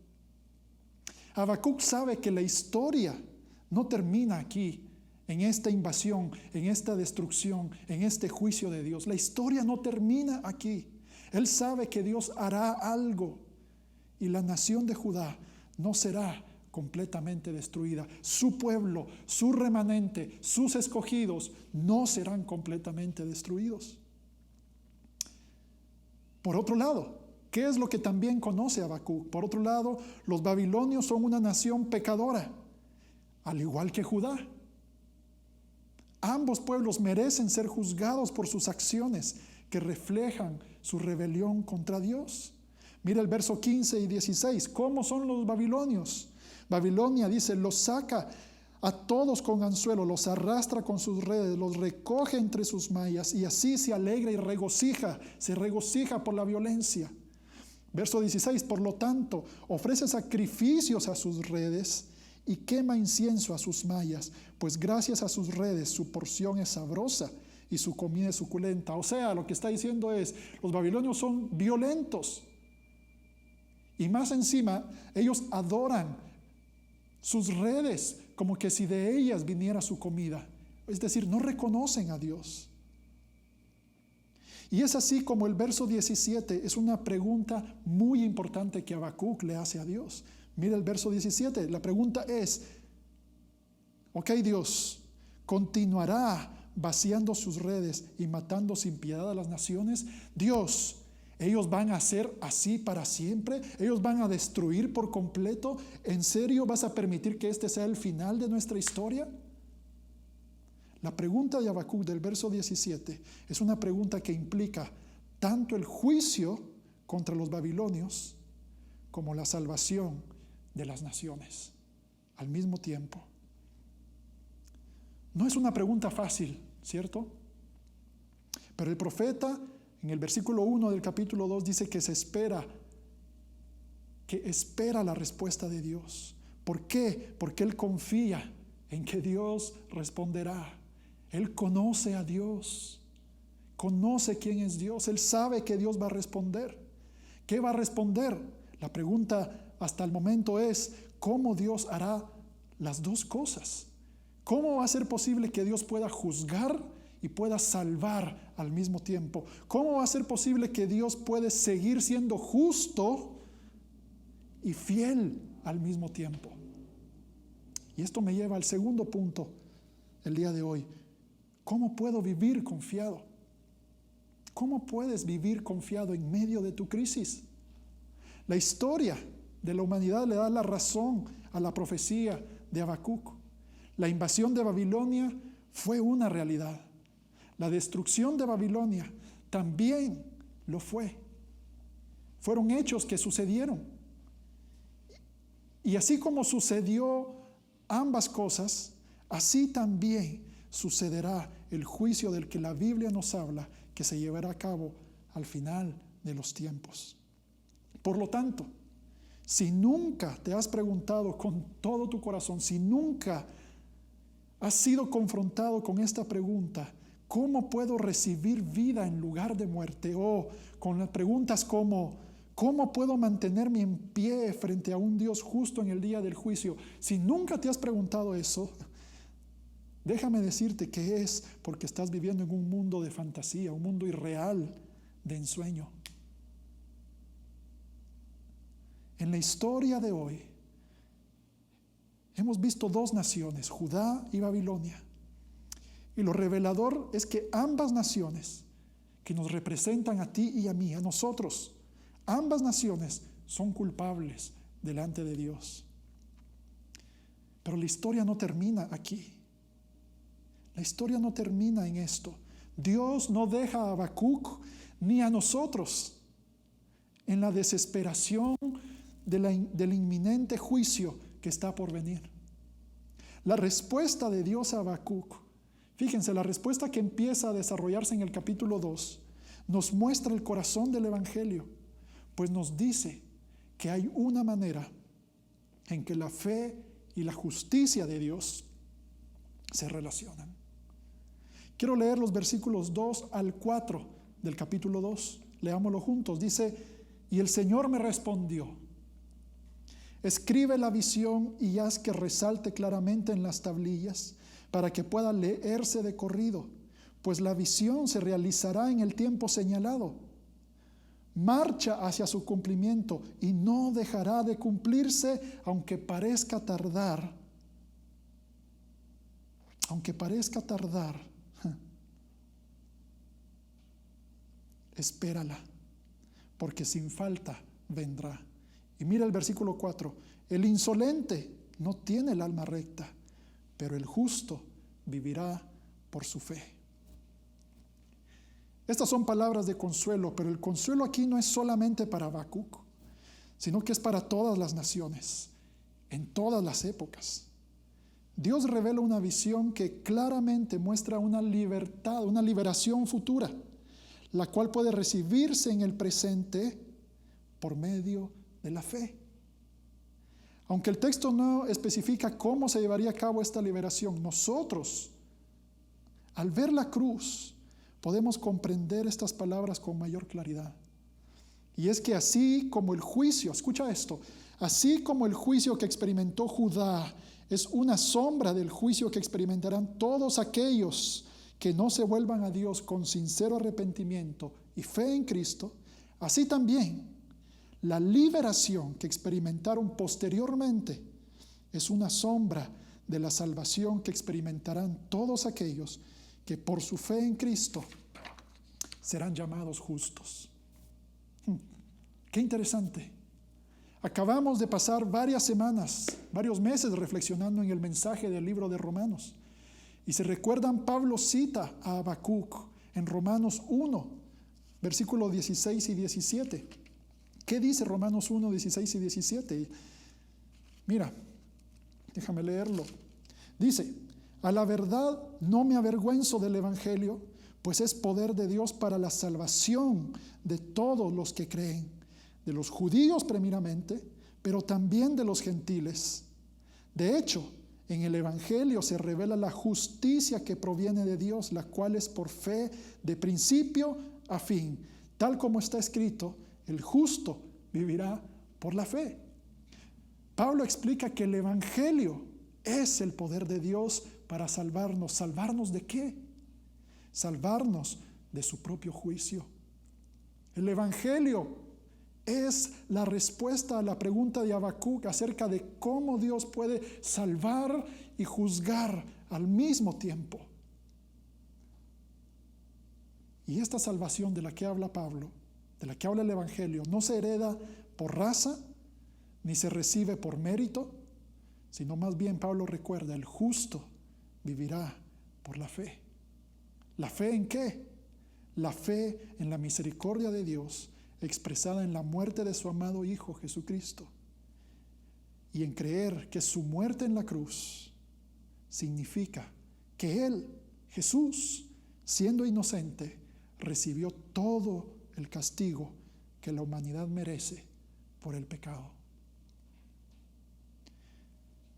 Habacuc sabe que la historia no termina aquí en esta invasión, en esta destrucción, en este juicio de Dios. La historia no termina aquí. Él sabe que Dios hará algo y la nación de Judá no será completamente destruida. Su pueblo, su remanente, sus escogidos no serán completamente destruidos. Por otro lado, ¿qué es lo que también conoce Habacuc? Por otro lado, los babilonios son una nación pecadora, al igual que Judá. Ambos pueblos merecen ser juzgados por sus acciones que reflejan su rebelión contra Dios. Mira el verso 15 y 16. ¿Cómo son los babilonios? Babilonia, dice, los saca a todos con anzuelo, los arrastra con sus redes, los recoge entre sus mallas y así se alegra y se regocija por la violencia. Verso 16, por lo tanto, ofrece sacrificios a sus redes y quema incienso a sus mallas, pues gracias a sus redes su porción es sabrosa y su comida es suculenta. O sea, lo que está diciendo es, los babilonios son violentos. Y más encima, ellos adoran sus redes como que si de ellas viniera su comida. Es decir, no reconocen a Dios. Y es así como el verso 17 es una pregunta muy importante que Habacuc le hace a Dios. Mira el verso 17, la pregunta es, ok Dios, ¿continuará vaciando sus redes y matando sin piedad a las naciones? Dios, ¿ellos van a ser así para siempre? ¿Ellos van a destruir por completo? ¿En serio vas a permitir que este sea el final de nuestra historia? La pregunta de Habacuc del verso 17 es una pregunta que implica tanto el juicio contra los babilonios como la salvación de las naciones al mismo tiempo. No es una pregunta fácil, ¿cierto? Pero el profeta en el versículo 1 del capítulo 2 dice que espera la respuesta de Dios. ¿Por qué? Porque él confía en que Dios responderá. Él conoce a Dios, conoce quién es Dios, él sabe que Dios va a responder. ¿Qué va a responder? La pregunta hasta el momento es, ¿cómo Dios hará las dos cosas? ¿Cómo va a ser posible que Dios pueda juzgar y pueda salvar al mismo tiempo? ¿Cómo va a ser posible que Dios puede seguir siendo justo y fiel al mismo tiempo? Y esto me lleva al segundo punto el día de hoy. ¿Cómo puedo vivir confiado? ¿Cómo puedes vivir confiado en medio de tu crisis? La historia de la humanidad le da la razón a la profecía de Habacuc. La invasión de Babilonia fue una realidad. La destrucción de Babilonia también lo fue. Fueron hechos que sucedieron. Y así como sucedió ambas cosas, así también sucederá el juicio del que la Biblia nos habla, que se llevará a cabo al final de los tiempos. Por lo tanto, si nunca te has preguntado con todo tu corazón, si nunca has sido confrontado con esta pregunta, ¿cómo puedo recibir vida en lugar de muerte? O con las preguntas como, ¿cómo puedo mantenerme en pie frente a un Dios justo en el día del juicio? Si nunca te has preguntado eso, déjame decirte que es porque estás viviendo en un mundo de fantasía, un mundo irreal, de ensueño. En la historia de hoy, hemos visto dos naciones, Judá y Babilonia. Y lo revelador es que ambas naciones que nos representan a ti y a mí, a nosotros, ambas naciones son culpables delante de Dios. Pero la historia no termina aquí. La historia no termina en esto. Dios no deja a Habacuc ni a nosotros en la desesperación del inminente juicio que está por venir. La respuesta de Dios a Habacuc, fíjense, la respuesta que empieza a desarrollarse en el capítulo 2, nos muestra el corazón del Evangelio, pues nos dice que hay una manera en que la fe y la justicia de Dios se relacionan. Quiero leer los versículos 2 al 4 del capítulo 2. Leámoslo juntos. Dice, y el Señor me respondió, escribe la visión y haz que resalte claramente en las tablillas, para que pueda leerse de corrido, pues la visión se realizará en el tiempo señalado. Marcha hacia su cumplimiento y no dejará de cumplirse, aunque parezca tardar. Aunque parezca tardar, espérala, porque sin falta vendrá. Y mira el versículo 4, el insolente no tiene el alma recta, pero el justo vivirá por su fe. Estas son palabras de consuelo, pero el consuelo aquí no es solamente para Habacuc, sino que es para todas las naciones, en todas las épocas. Dios revela una visión que claramente muestra una libertad, una liberación futura, la cual puede recibirse en el presente por medio de la fe. Aunque el texto no especifica cómo se llevaría a cabo esta liberación, nosotros, al ver la cruz, podemos comprender estas palabras con mayor claridad. Y es que así como el juicio, escucha esto, así como el juicio que experimentó Judá es una sombra del juicio que experimentarán todos aquellos que no se vuelvan a Dios con sincero arrepentimiento y fe en Cristo, así también la liberación que experimentaron posteriormente es una sombra de la salvación que experimentarán todos aquellos que por su fe en Cristo serán llamados justos. Qué interesante. Acabamos de pasar varias semanas, varios meses reflexionando en el mensaje del libro de Romanos. Y se recuerdan, Pablo cita a Habacuc en Romanos 1, versículos 16 y 17. ¿Qué dice Romanos 1, 16 y 17? Mira, déjame leerlo. Dice, a la verdad no me avergüenzo del Evangelio, pues es poder de Dios para la salvación de todos los que creen, de los judíos primeramente, pero también de los gentiles. De hecho, en el Evangelio se revela la justicia que proviene de Dios, la cual es por fe de principio a fin. Tal como está escrito, el justo vivirá por la fe. Pablo explica que el Evangelio es el poder de Dios para salvarnos. ¿Salvarnos de qué? Salvarnos de su propio juicio. El Evangelio es la respuesta a la pregunta de Habacuc acerca de cómo Dios puede salvar y juzgar al mismo tiempo. Y esta salvación de la que habla Pablo, de la que habla el Evangelio, no se hereda por raza, ni se recibe por mérito, sino más bien Pablo recuerda, el justo vivirá por la fe. ¿La fe en qué? La fe en la misericordia de Dios expresada en la muerte de su amado Hijo Jesucristo, y en creer que su muerte en la cruz significa que Él, Jesús, siendo inocente, recibió todo el castigo que la humanidad merece por el pecado.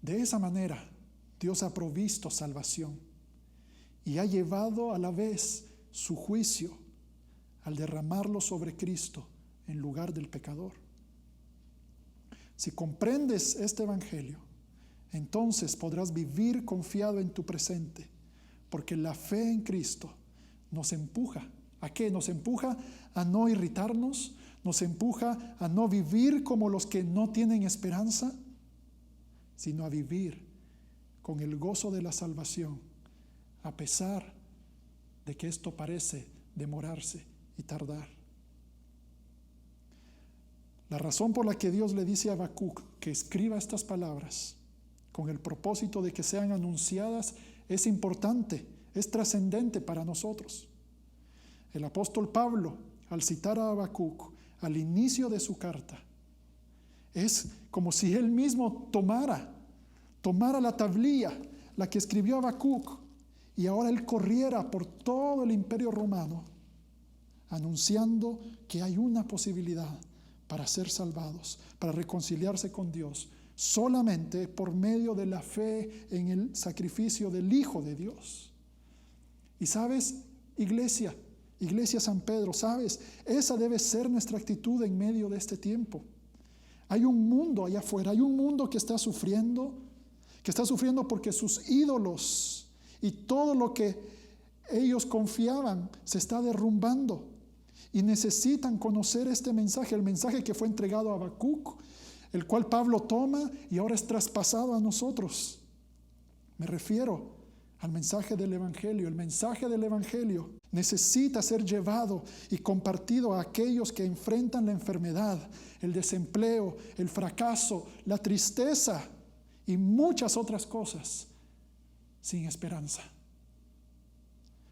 De esa manera, Dios ha provisto salvación y ha llevado a la vez su juicio al derramarlo sobre Cristo en lugar del pecador. Si comprendes este Evangelio, entonces podrás vivir confiado en tu presente, porque la fe en Cristo nos empuja. ¿A qué? Nos empuja a no irritarnos, nos empuja a no vivir como los que no tienen esperanza, sino a vivir con el gozo de la salvación, a pesar de que esto parece demorarse y tardar. La razón por la que Dios le dice a Habacuc que escriba estas palabras con el propósito de que sean anunciadas es importante, es trascendente para nosotros. El apóstol Pablo, al citar a Habacuc al inicio de su carta, es como si él mismo tomara la tablilla, la que escribió Habacuc, y ahora él corriera por todo el imperio romano, anunciando que hay una posibilidad para ser salvados, para reconciliarse con Dios, solamente por medio de la fe en el sacrificio del Hijo de Dios. Y sabes, Iglesia San Pedro, sabes, esa debe ser nuestra actitud en medio de este tiempo. Hay un mundo allá afuera, hay un mundo que está sufriendo porque sus ídolos y todo lo que ellos confiaban se está derrumbando. Y necesitan conocer este mensaje, el mensaje que fue entregado a Habacuc, el cual Pablo toma y ahora es traspasado a nosotros. Me refiero al mensaje del Evangelio. El mensaje del Evangelio necesita ser llevado y compartido a aquellos que enfrentan la enfermedad, el desempleo, el fracaso, la tristeza y muchas otras cosas sin esperanza.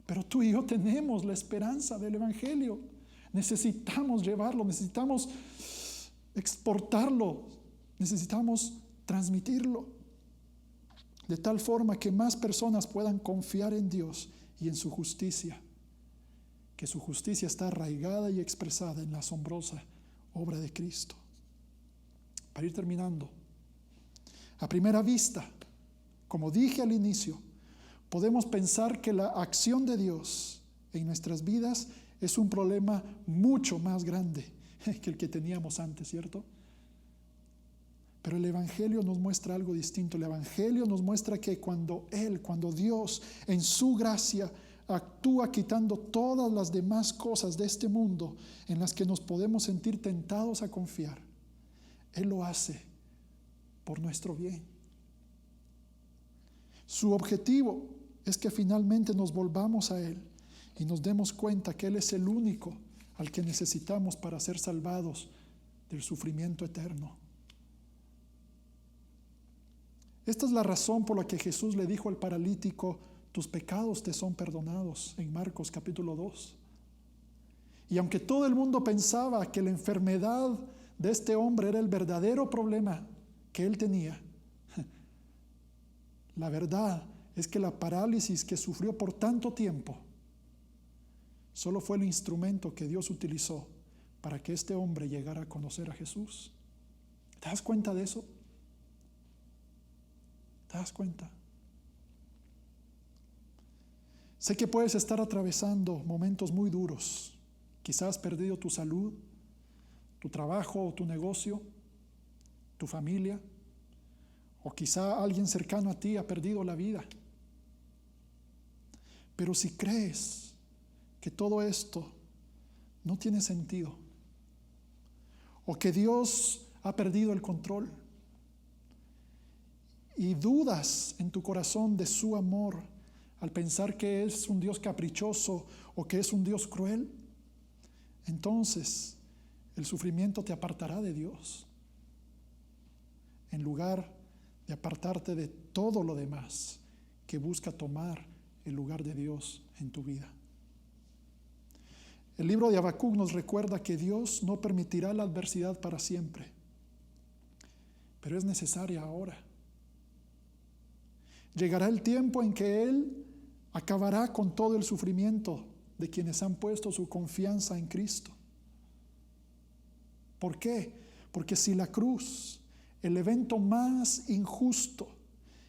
Pero tú y yo tenemos la esperanza del Evangelio. Necesitamos llevarlo, necesitamos exportarlo, necesitamos transmitirlo de tal forma que más personas puedan confiar en Dios y en su justicia, que su justicia está arraigada y expresada en la asombrosa obra de Cristo. Para ir terminando, a primera vista, como dije al inicio, podemos pensar que la acción de Dios en nuestras vidas es un problema mucho más grande que el que teníamos antes, ¿cierto? Pero el Evangelio nos muestra algo distinto. El Evangelio nos muestra que cuando Dios en su gracia actúa quitando todas las demás cosas de este mundo en las que nos podemos sentir tentados a confiar, Él lo hace por nuestro bien. Su objetivo es que finalmente nos volvamos a Él y nos demos cuenta que Él es el único al que necesitamos para ser salvados del sufrimiento eterno. Esta es la razón por la que Jesús le dijo al paralítico: tus pecados te son perdonados, en Marcos capítulo 2. Y aunque todo el mundo pensaba que la enfermedad de este hombre era el verdadero problema que él tenía, la verdad es que la parálisis que sufrió por tanto tiempo solo fue el instrumento que Dios utilizó para que este hombre llegara a conocer a Jesús. ¿Te das cuenta de eso? ¿Te das cuenta? Sé que puedes estar atravesando momentos muy duros. Quizás has perdido tu salud, tu trabajo o tu negocio, tu familia, o quizá alguien cercano a ti ha perdido la vida. Pero si crees que todo esto no tiene sentido, o que Dios ha perdido el control, y dudas en tu corazón de su amor al pensar que es un Dios caprichoso o que es un Dios cruel, entonces el sufrimiento te apartará de Dios, en lugar de apartarte de todo lo demás que busca tomar el lugar de Dios en tu vida. El libro de Habacuc nos recuerda que Dios no permitirá la adversidad para siempre, pero es necesaria ahora. Llegará el tiempo en que Él acabará con todo el sufrimiento de quienes han puesto su confianza en Cristo. ¿Por qué? Porque si la cruz, el evento más injusto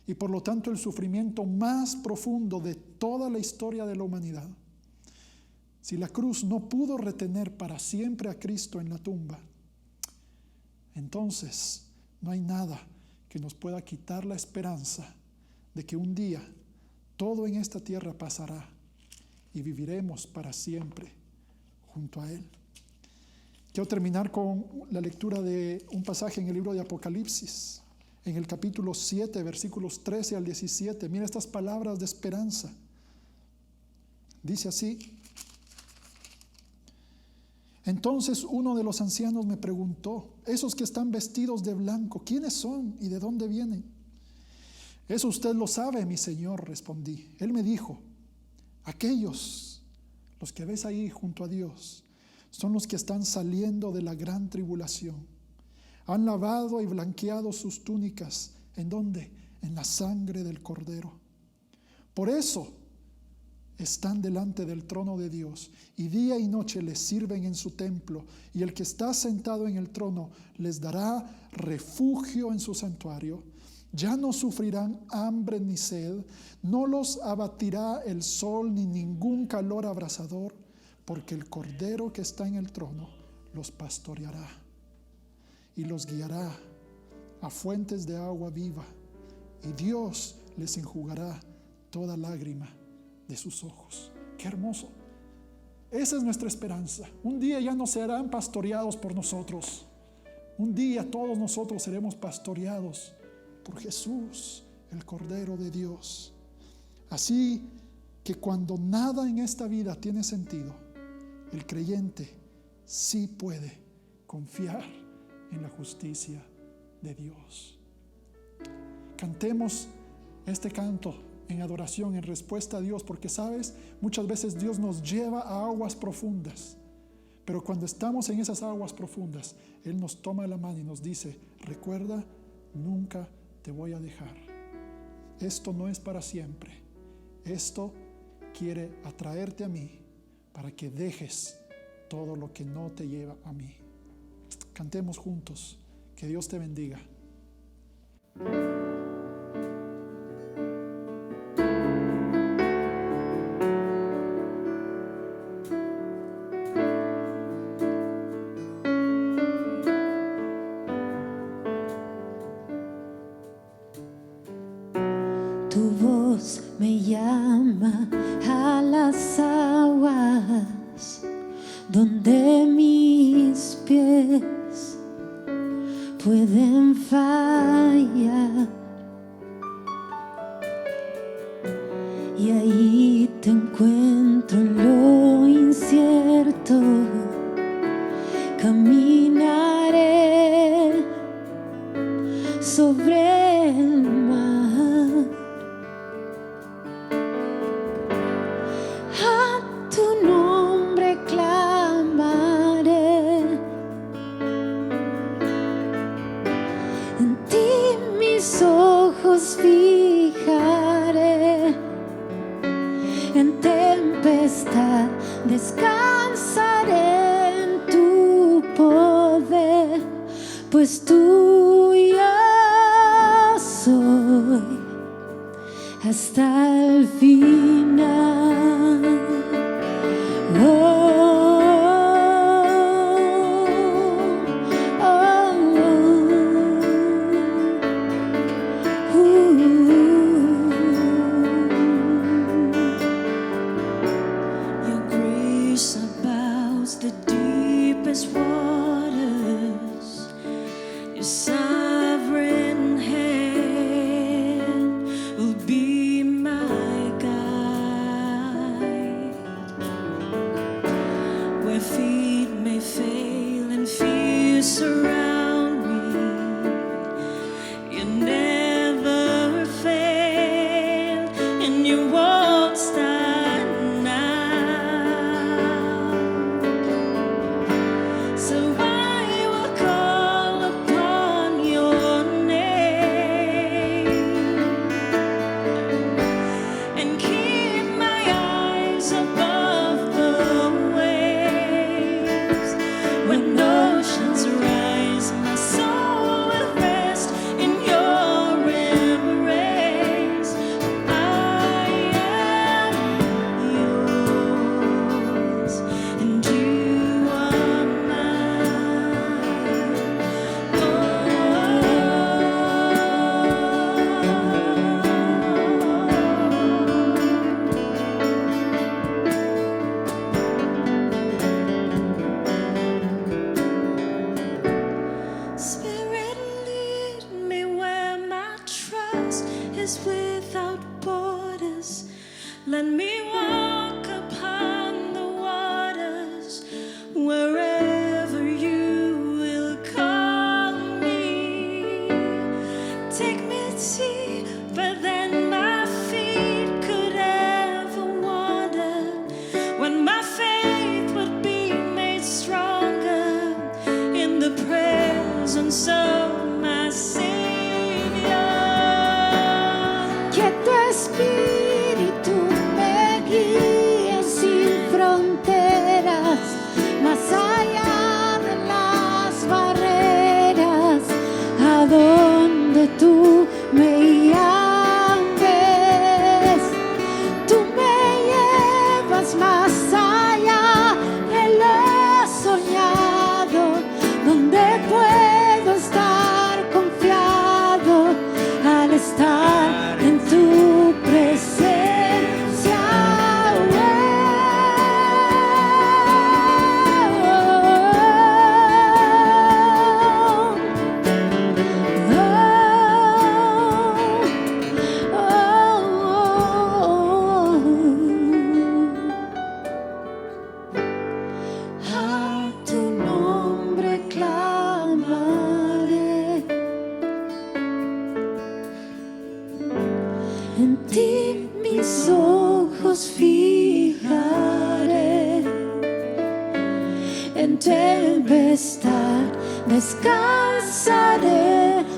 y por lo tanto el sufrimiento más profundo de toda la historia de la humanidad, si la cruz no pudo retener para siempre a Cristo en la tumba, entonces no hay nada que nos pueda quitar la esperanza de que un día todo en esta tierra pasará y viviremos para siempre junto a Él. Quiero terminar con la lectura de un pasaje en el libro de Apocalipsis, en el capítulo 7, versículos 13 al 17. Mira estas palabras de esperanza. Dice así: entonces uno de los ancianos me preguntó: esos que están vestidos de blanco, ¿quiénes son y de dónde vienen? Eso usted lo sabe, mi señor, respondí. Él me dijo: aquellos, los que ves ahí junto a Dios, son los que están saliendo de la gran tribulación. Han lavado y blanqueado sus túnicas. ¿En dónde? En la sangre del Cordero. Por eso están delante del trono de Dios y día y noche les sirven en su templo, y el que está sentado en el trono les dará refugio en su santuario. Ya no sufrirán hambre ni sed, no los abatirá el sol ni ningún calor abrasador, porque el Cordero que está en el trono los pastoreará y los guiará a fuentes de agua viva, y Dios les enjugará toda lágrima de sus ojos. ¡Qué hermoso! Esa es nuestra esperanza. Un día ya no serán pastoreados por nosotros. Un día todos nosotros seremos pastoreados por Jesús, el Cordero de Dios. Así que cuando nada en esta vida tiene sentido, el creyente sí puede confiar en la justicia de Dios. Cantemos este canto en adoración, en respuesta a Dios, porque sabes, muchas veces Dios nos lleva a aguas profundas, pero cuando estamos en esas aguas profundas, Él nos toma la mano y nos dice: recuerda, nunca te voy a dejar. Esto no es para siempre. Esto quiere atraerte a mí para que dejes todo lo que no te lleva a mí. Cantemos juntos. Que Dios te bendiga. Tu voz me llama a las aguas donde mis pies pueden fallar, y ahí te encuentro en lo incierto. Caminaré sobre el mar. A tu nombre clamaré. En ti mis ojos fijaré. En tempestad descansaré en tu poder, pues tuyo soy hasta el final. Your grace abounds the deepest waters. Your sovereign hand will be my guide. Where feet may fail and fear surround me, you never fail and you won't start now. So I will call upon your name and keep my eyes above the waves. When oceans rise, my soul will rest in your embrace. I am yours and you are mine. Spirit, lead me where my trust is without borders. Let me walk upon the waters wherever you will call me. Take me deeper than my feet could ever wander, when my faith would be made stronger in the presence of my Savior. Que tu espíritu me guíe sin fronteras, más allá de las barreras, a donde tú me llames. Tú me llevas más allá de lo soñado, donde puedo estar confiado al estar en tu presencia. en ti mis ojos fijaré. En tempestad descansaré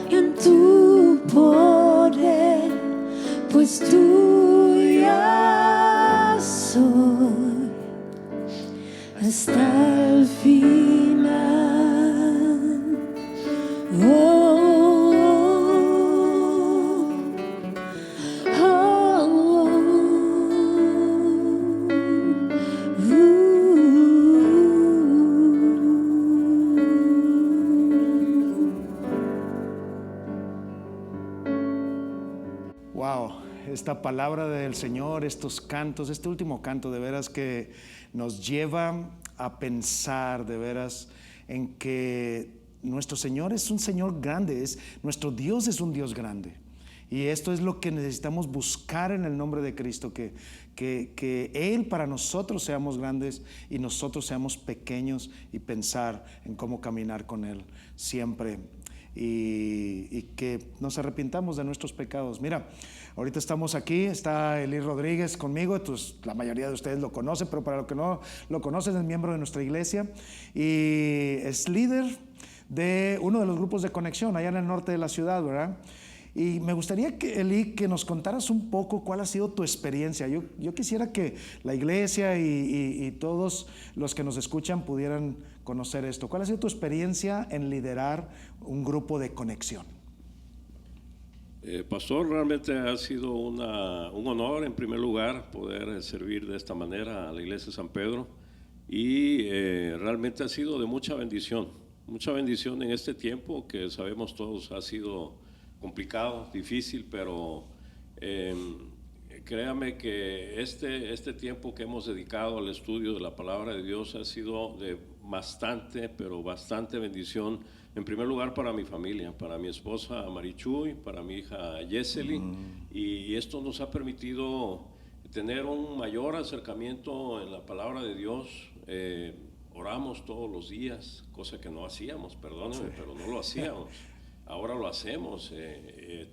en tu poder, pues tuya soy hasta el final. Oh, Wow, esta palabra del Señor, estos cantos, este último canto de veras que nos lleva a pensar de veras en que nuestro Señor es un Señor grande, nuestro Dios es un Dios grande. Y esto es lo que necesitamos buscar en el nombre de Cristo, que Él para nosotros seamos grandes y nosotros seamos pequeños, y pensar en cómo caminar con Él siempre. Y que nos arrepintamos de nuestros pecados. Mira, ahorita estamos aquí, está Eli Rodríguez conmigo, pues la mayoría de ustedes lo conocen, pero para los que no lo conocen, es miembro de nuestra iglesia y es líder de uno de los grupos de conexión allá en el norte de la ciudad, ¿verdad? Y me gustaría, Eli, que nos contaras un poco cuál ha sido tu experiencia. Yo quisiera que la iglesia y todos los que nos escuchan pudieran conocer esto. ¿Cuál ha sido tu experiencia en liderar un grupo de conexión? Pastor, realmente ha sido un honor, en primer lugar, poder servir de esta manera a la iglesia de San Pedro, y realmente ha sido de mucha bendición en este tiempo que sabemos todos ha sido complicado, difícil, pero créame que este tiempo que hemos dedicado al estudio de la palabra de Dios ha sido de bastante, pero bastante bendición, en primer lugar para mi familia, para mi esposa Marichuy, para mi hija Yeseli, y esto nos ha permitido tener un mayor acercamiento en la palabra de Dios. Oramos todos los días, cosa que no hacíamos, perdónenme, pero no lo hacíamos. Ahora lo hacemos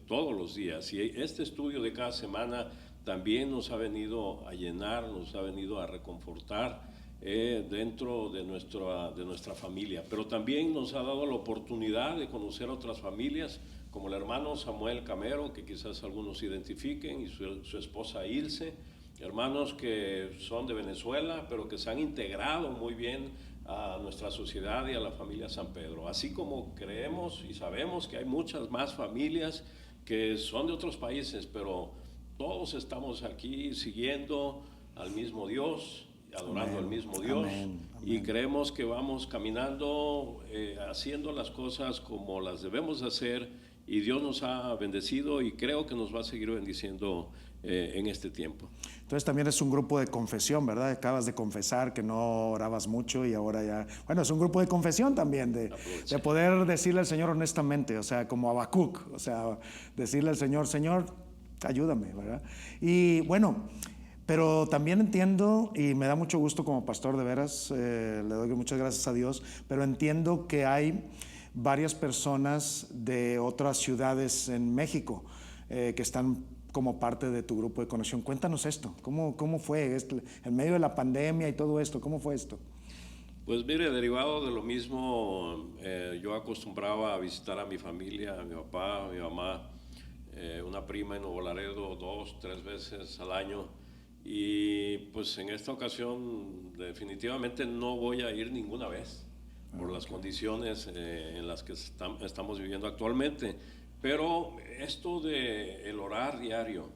todos los días, y este estudio de cada semana también nos ha venido a llenar, nos ha venido a reconfortar dentro de nuestra familia, pero también nos ha dado la oportunidad de conocer a otras familias, como el hermano Samuel Camero, que quizás algunos identifiquen, y su esposa Ilse, hermanos que son de Venezuela, pero que se han integrado muy bien a nuestra sociedad y a la familia San Pedro, así como creemos y sabemos que hay muchas más familias que son de otros países, pero todos estamos aquí siguiendo al mismo Dios, adorando al mismo Dios, y creemos que vamos caminando, haciendo las cosas como las debemos hacer, y Dios nos ha bendecido y creo que nos va a seguir bendiciendo en este tiempo. Entonces también es un grupo de confesión, ¿verdad? Acabas de confesar que no orabas mucho y ahora ya... Bueno, es un grupo de confesión también, de poder decirle al Señor honestamente, o sea, como Habacuc, o sea, decirle al Señor, Señor, ayúdame, ¿verdad? Y bueno, pero también entiendo, y me da mucho gusto como pastor, de veras, le doy muchas gracias a Dios, pero entiendo que hay varias personas de otras ciudades en México que están como parte de tu grupo de conexión. Cuéntanos esto, ¿cómo fue en medio de la pandemia y todo esto? ¿Cómo fue esto? Pues mire, derivado de lo mismo, yo acostumbraba a visitar a mi familia, a mi papá, a mi mamá, una prima en Nuevo Laredo 2, 3 veces al año, y pues en esta ocasión definitivamente no voy a ir ninguna vez por las condiciones en las que estamos viviendo actualmente. Pero esto de el orar diario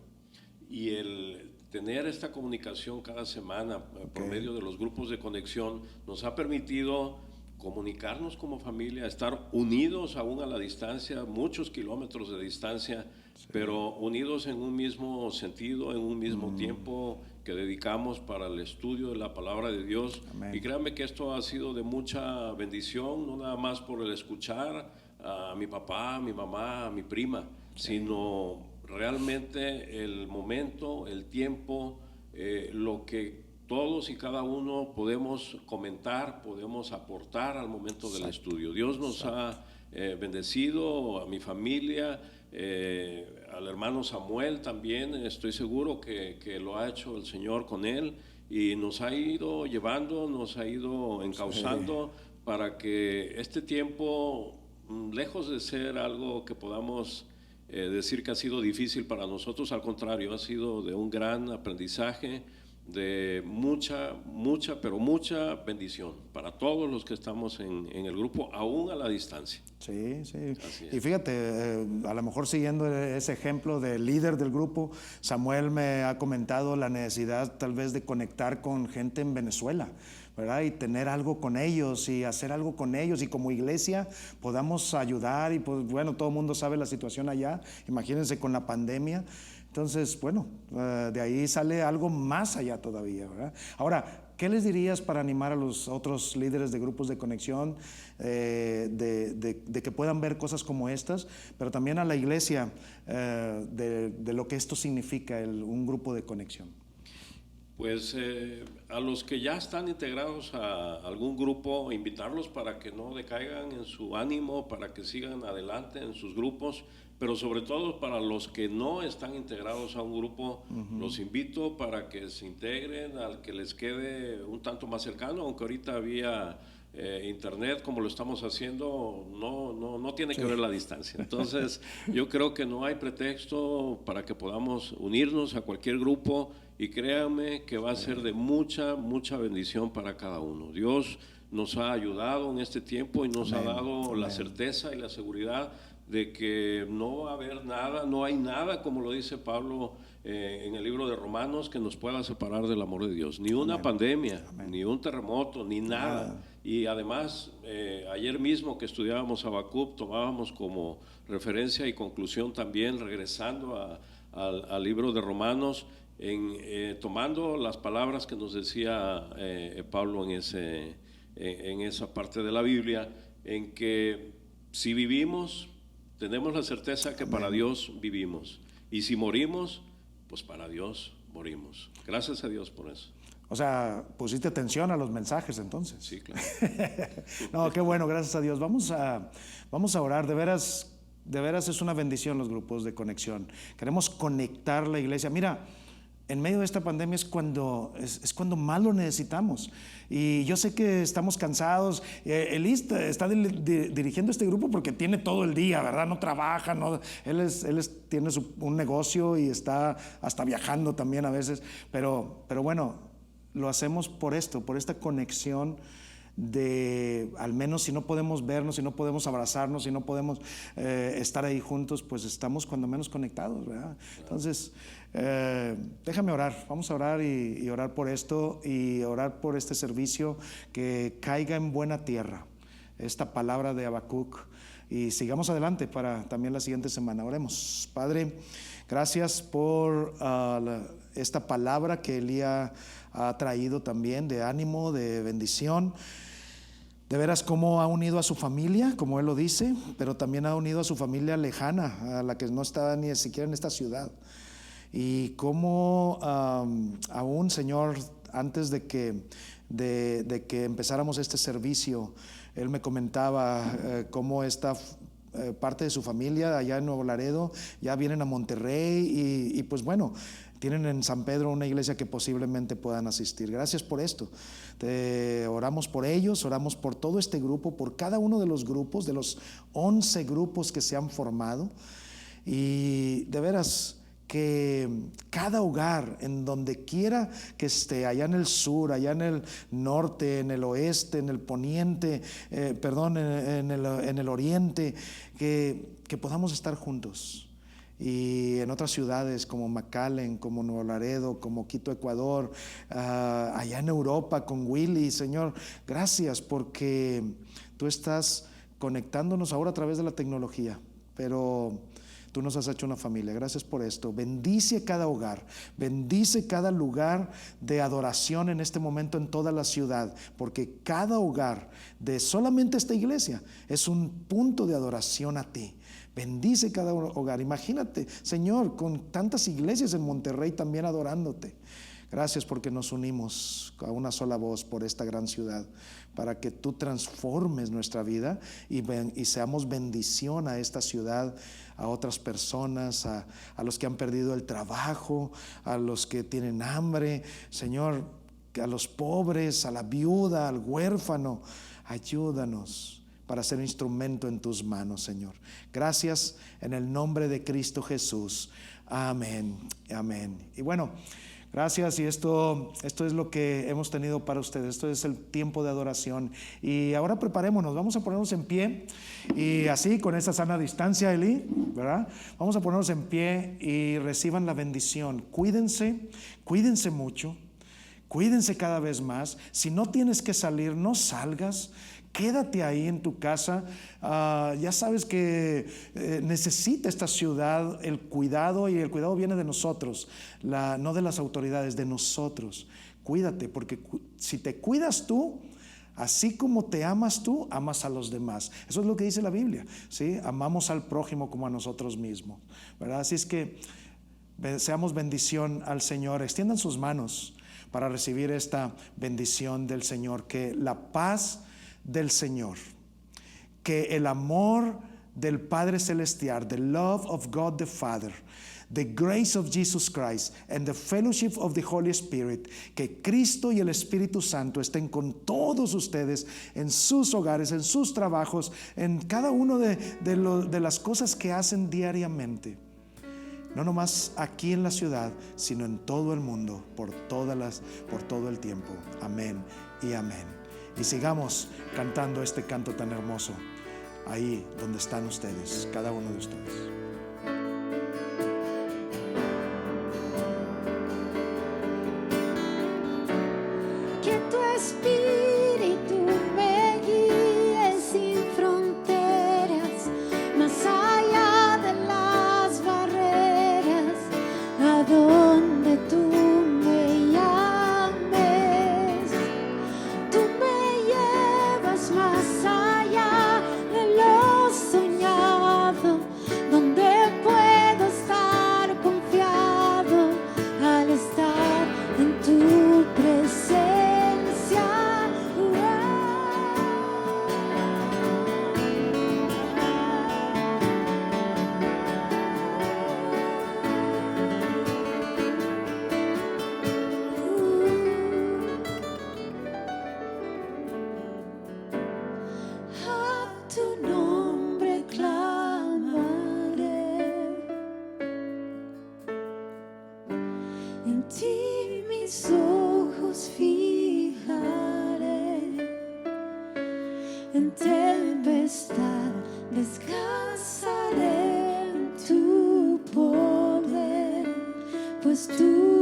y el tener esta comunicación cada semana por medio de los grupos de conexión nos ha permitido comunicarnos como familia, estar unidos aún a la distancia, muchos kilómetros de distancia, pero unidos en un mismo sentido, en un mismo tiempo que dedicamos para el estudio de la palabra de Dios. Amén. Y créanme que esto ha sido de mucha bendición, no nada más por el escuchar a mi papá, a mi mamá, a mi prima, sino realmente el momento, el tiempo, lo que todos y cada uno podemos comentar, podemos aportar al momento del estudio. Dios nos ha bendecido, a mi familia, al hermano Samuel también, estoy seguro que lo ha hecho el Señor con él y nos ha ido llevando, nos ha ido encauzando para que este tiempo, lejos de ser algo que podamos decir que ha sido difícil para nosotros, al contrario, ha sido de un gran aprendizaje, de mucha bendición para todos los que estamos en el grupo, aún a la distancia. Sí, sí. Así es. Y fíjate, a lo mejor siguiendo ese ejemplo del líder del grupo, Samuel me ha comentado la necesidad tal vez de conectar con gente en Venezuela, ¿verdad? Y tener algo con ellos y hacer algo con ellos y como iglesia podamos ayudar y pues bueno, todo el mundo sabe la situación allá, imagínense con la pandemia. Entonces, bueno, de ahí sale algo más allá todavía, ¿verdad? Ahora, ¿qué les dirías para animar a los otros líderes de grupos de conexión de que puedan ver cosas como estas, pero también a la iglesia de lo que esto significa, un grupo de conexión? Pues a los que ya están integrados a algún grupo, invitarlos para que no decaigan en su ánimo, para que sigan adelante en sus grupos, pero sobre todo para los que no están integrados a un grupo, los invito para que se integren al que les quede un tanto más cercano, aunque ahorita vía internet, como lo estamos haciendo, no tiene que ver la distancia. Entonces, yo creo que no hay pretexto para que podamos unirnos a cualquier grupo y créanme que va a ser de mucha bendición para cada uno. Dios nos ha ayudado en este tiempo y nos ha dado la certeza y la seguridad de que no va a haber nada, no hay nada, como lo dice Pablo en el libro de Romanos, que nos pueda separar del amor de Dios. Ni una pandemia, ni un terremoto, ni nada. Y además, ayer mismo que estudiábamos Habacuc, tomábamos como referencia y conclusión también, regresando al libro de Romanos, tomando las palabras que nos decía Pablo en esa parte de la Biblia, en que si vivimos, tenemos la certeza que para Dios vivimos, y si morimos, pues para Dios morimos. Gracias a Dios por eso. O sea, pusiste atención a los mensajes entonces. Sí, claro. No, qué bueno, gracias a Dios. Vamos a orar, de veras es una bendición los grupos de conexión. Queremos conectar la iglesia. Mira, en medio de esta pandemia es cuando más lo necesitamos. Y yo sé que estamos cansados. Elis está dirigiendo este grupo porque tiene todo el día, ¿verdad? No trabaja, él tiene un negocio y está hasta viajando también a veces. Pero bueno, lo hacemos por esta conexión de, al menos si no podemos vernos, si no podemos abrazarnos, si no podemos estar ahí juntos, pues estamos cuando menos conectados, ¿verdad? Entonces, déjame orar, vamos a orar y orar por esto y orar por este servicio, que caiga en buena tierra esta palabra de Habacuc y sigamos adelante para también la siguiente semana. Oremos. Padre, gracias por esta palabra que Elías ha traído también de ánimo, de bendición. De veras cómo ha unido a su familia, como él lo dice, pero también ha unido a su familia lejana, a la que no está ni siquiera en esta ciudad. Y cómo aún, Señor, antes de que empezáramos este servicio, él me comentaba cómo esta parte de su familia allá en Nuevo Laredo ya vienen a Monterrey y pues bueno, tienen en San Pedro una iglesia que posiblemente puedan asistir. Gracias por esto. Oramos por ellos, oramos por todo este grupo, por cada uno de los grupos, de los 11 grupos que se han formado. Y de veras que cada hogar, en donde quiera que esté, allá en el sur, allá en el norte, en el oeste, en el poniente, en el oriente, que podamos estar juntos. Y en otras ciudades como McAllen, como Nuevo Laredo, como Quito, Ecuador, allá en Europa con Willy. Señor, gracias porque tú estás conectándonos ahora a través de la tecnología, pero tú nos has hecho una familia. Gracias por esto. Bendice cada hogar, bendice cada lugar de adoración en este momento en toda la ciudad, porque cada hogar de solamente esta iglesia es un punto de adoración a ti. Bendice cada hogar. Imagínate, Señor, con tantas iglesias en Monterrey también adorándote. Gracias porque nos unimos a una sola voz por esta gran ciudad, para que tú transformes nuestra vida y seamos bendición a esta ciudad, a otras personas, a los que han perdido el trabajo, a los que tienen hambre, Señor, a los pobres, a la viuda, al huérfano. Ayúdanos para ser instrumento en tus manos, Señor. Gracias en el nombre de Cristo Jesús. Amén, amén. Y bueno, gracias, y esto es lo que hemos tenido para ustedes. Esto es el tiempo de adoración. Y ahora preparémonos, vamos a ponernos en pie. Y así, con esa sana distancia, Eli, ¿verdad? Vamos a ponernos en pie y reciban la bendición. Cuídense, cuídense mucho, cuídense cada vez más. Si no tienes que salir, no salgas. Quédate ahí en tu casa. Ya sabes que necesita esta ciudad el cuidado, y el cuidado viene de nosotros, no de las autoridades, de nosotros. Cuídate, porque si te cuidas tú, así como te amas tú, amas a los demás. Eso es lo que dice la Biblia, ¿sí? Amamos al prójimo como a nosotros mismos, ¿verdad? Así es que seamos bendición al Señor. Extiendan sus manos para recibir esta bendición del Señor. Que la paz del Señor, que el amor del Padre Celestial, the love of God the Father, the grace of Jesus Christ and the fellowship of the Holy Spirit, que Cristo y el Espíritu Santo estén con todos ustedes en sus hogares, en sus trabajos, en cada uno de las cosas que hacen diariamente. No nomás aquí en la ciudad, sino en todo el mundo, por todo el tiempo. Amén y amén. Y sigamos cantando este canto tan hermoso ahí donde están ustedes, cada uno de ustedes. Que tu espíritu me guíe sin fronteras, más allá de las barreras, a donde tú me llames. Tú me llevas más allá de lo soñado, donde puedo estar confiado al estar en tu presencia. A tu nombre clamaré, en ti mis ojos fijaré, en tempestad descansaré en tu poder, pues tú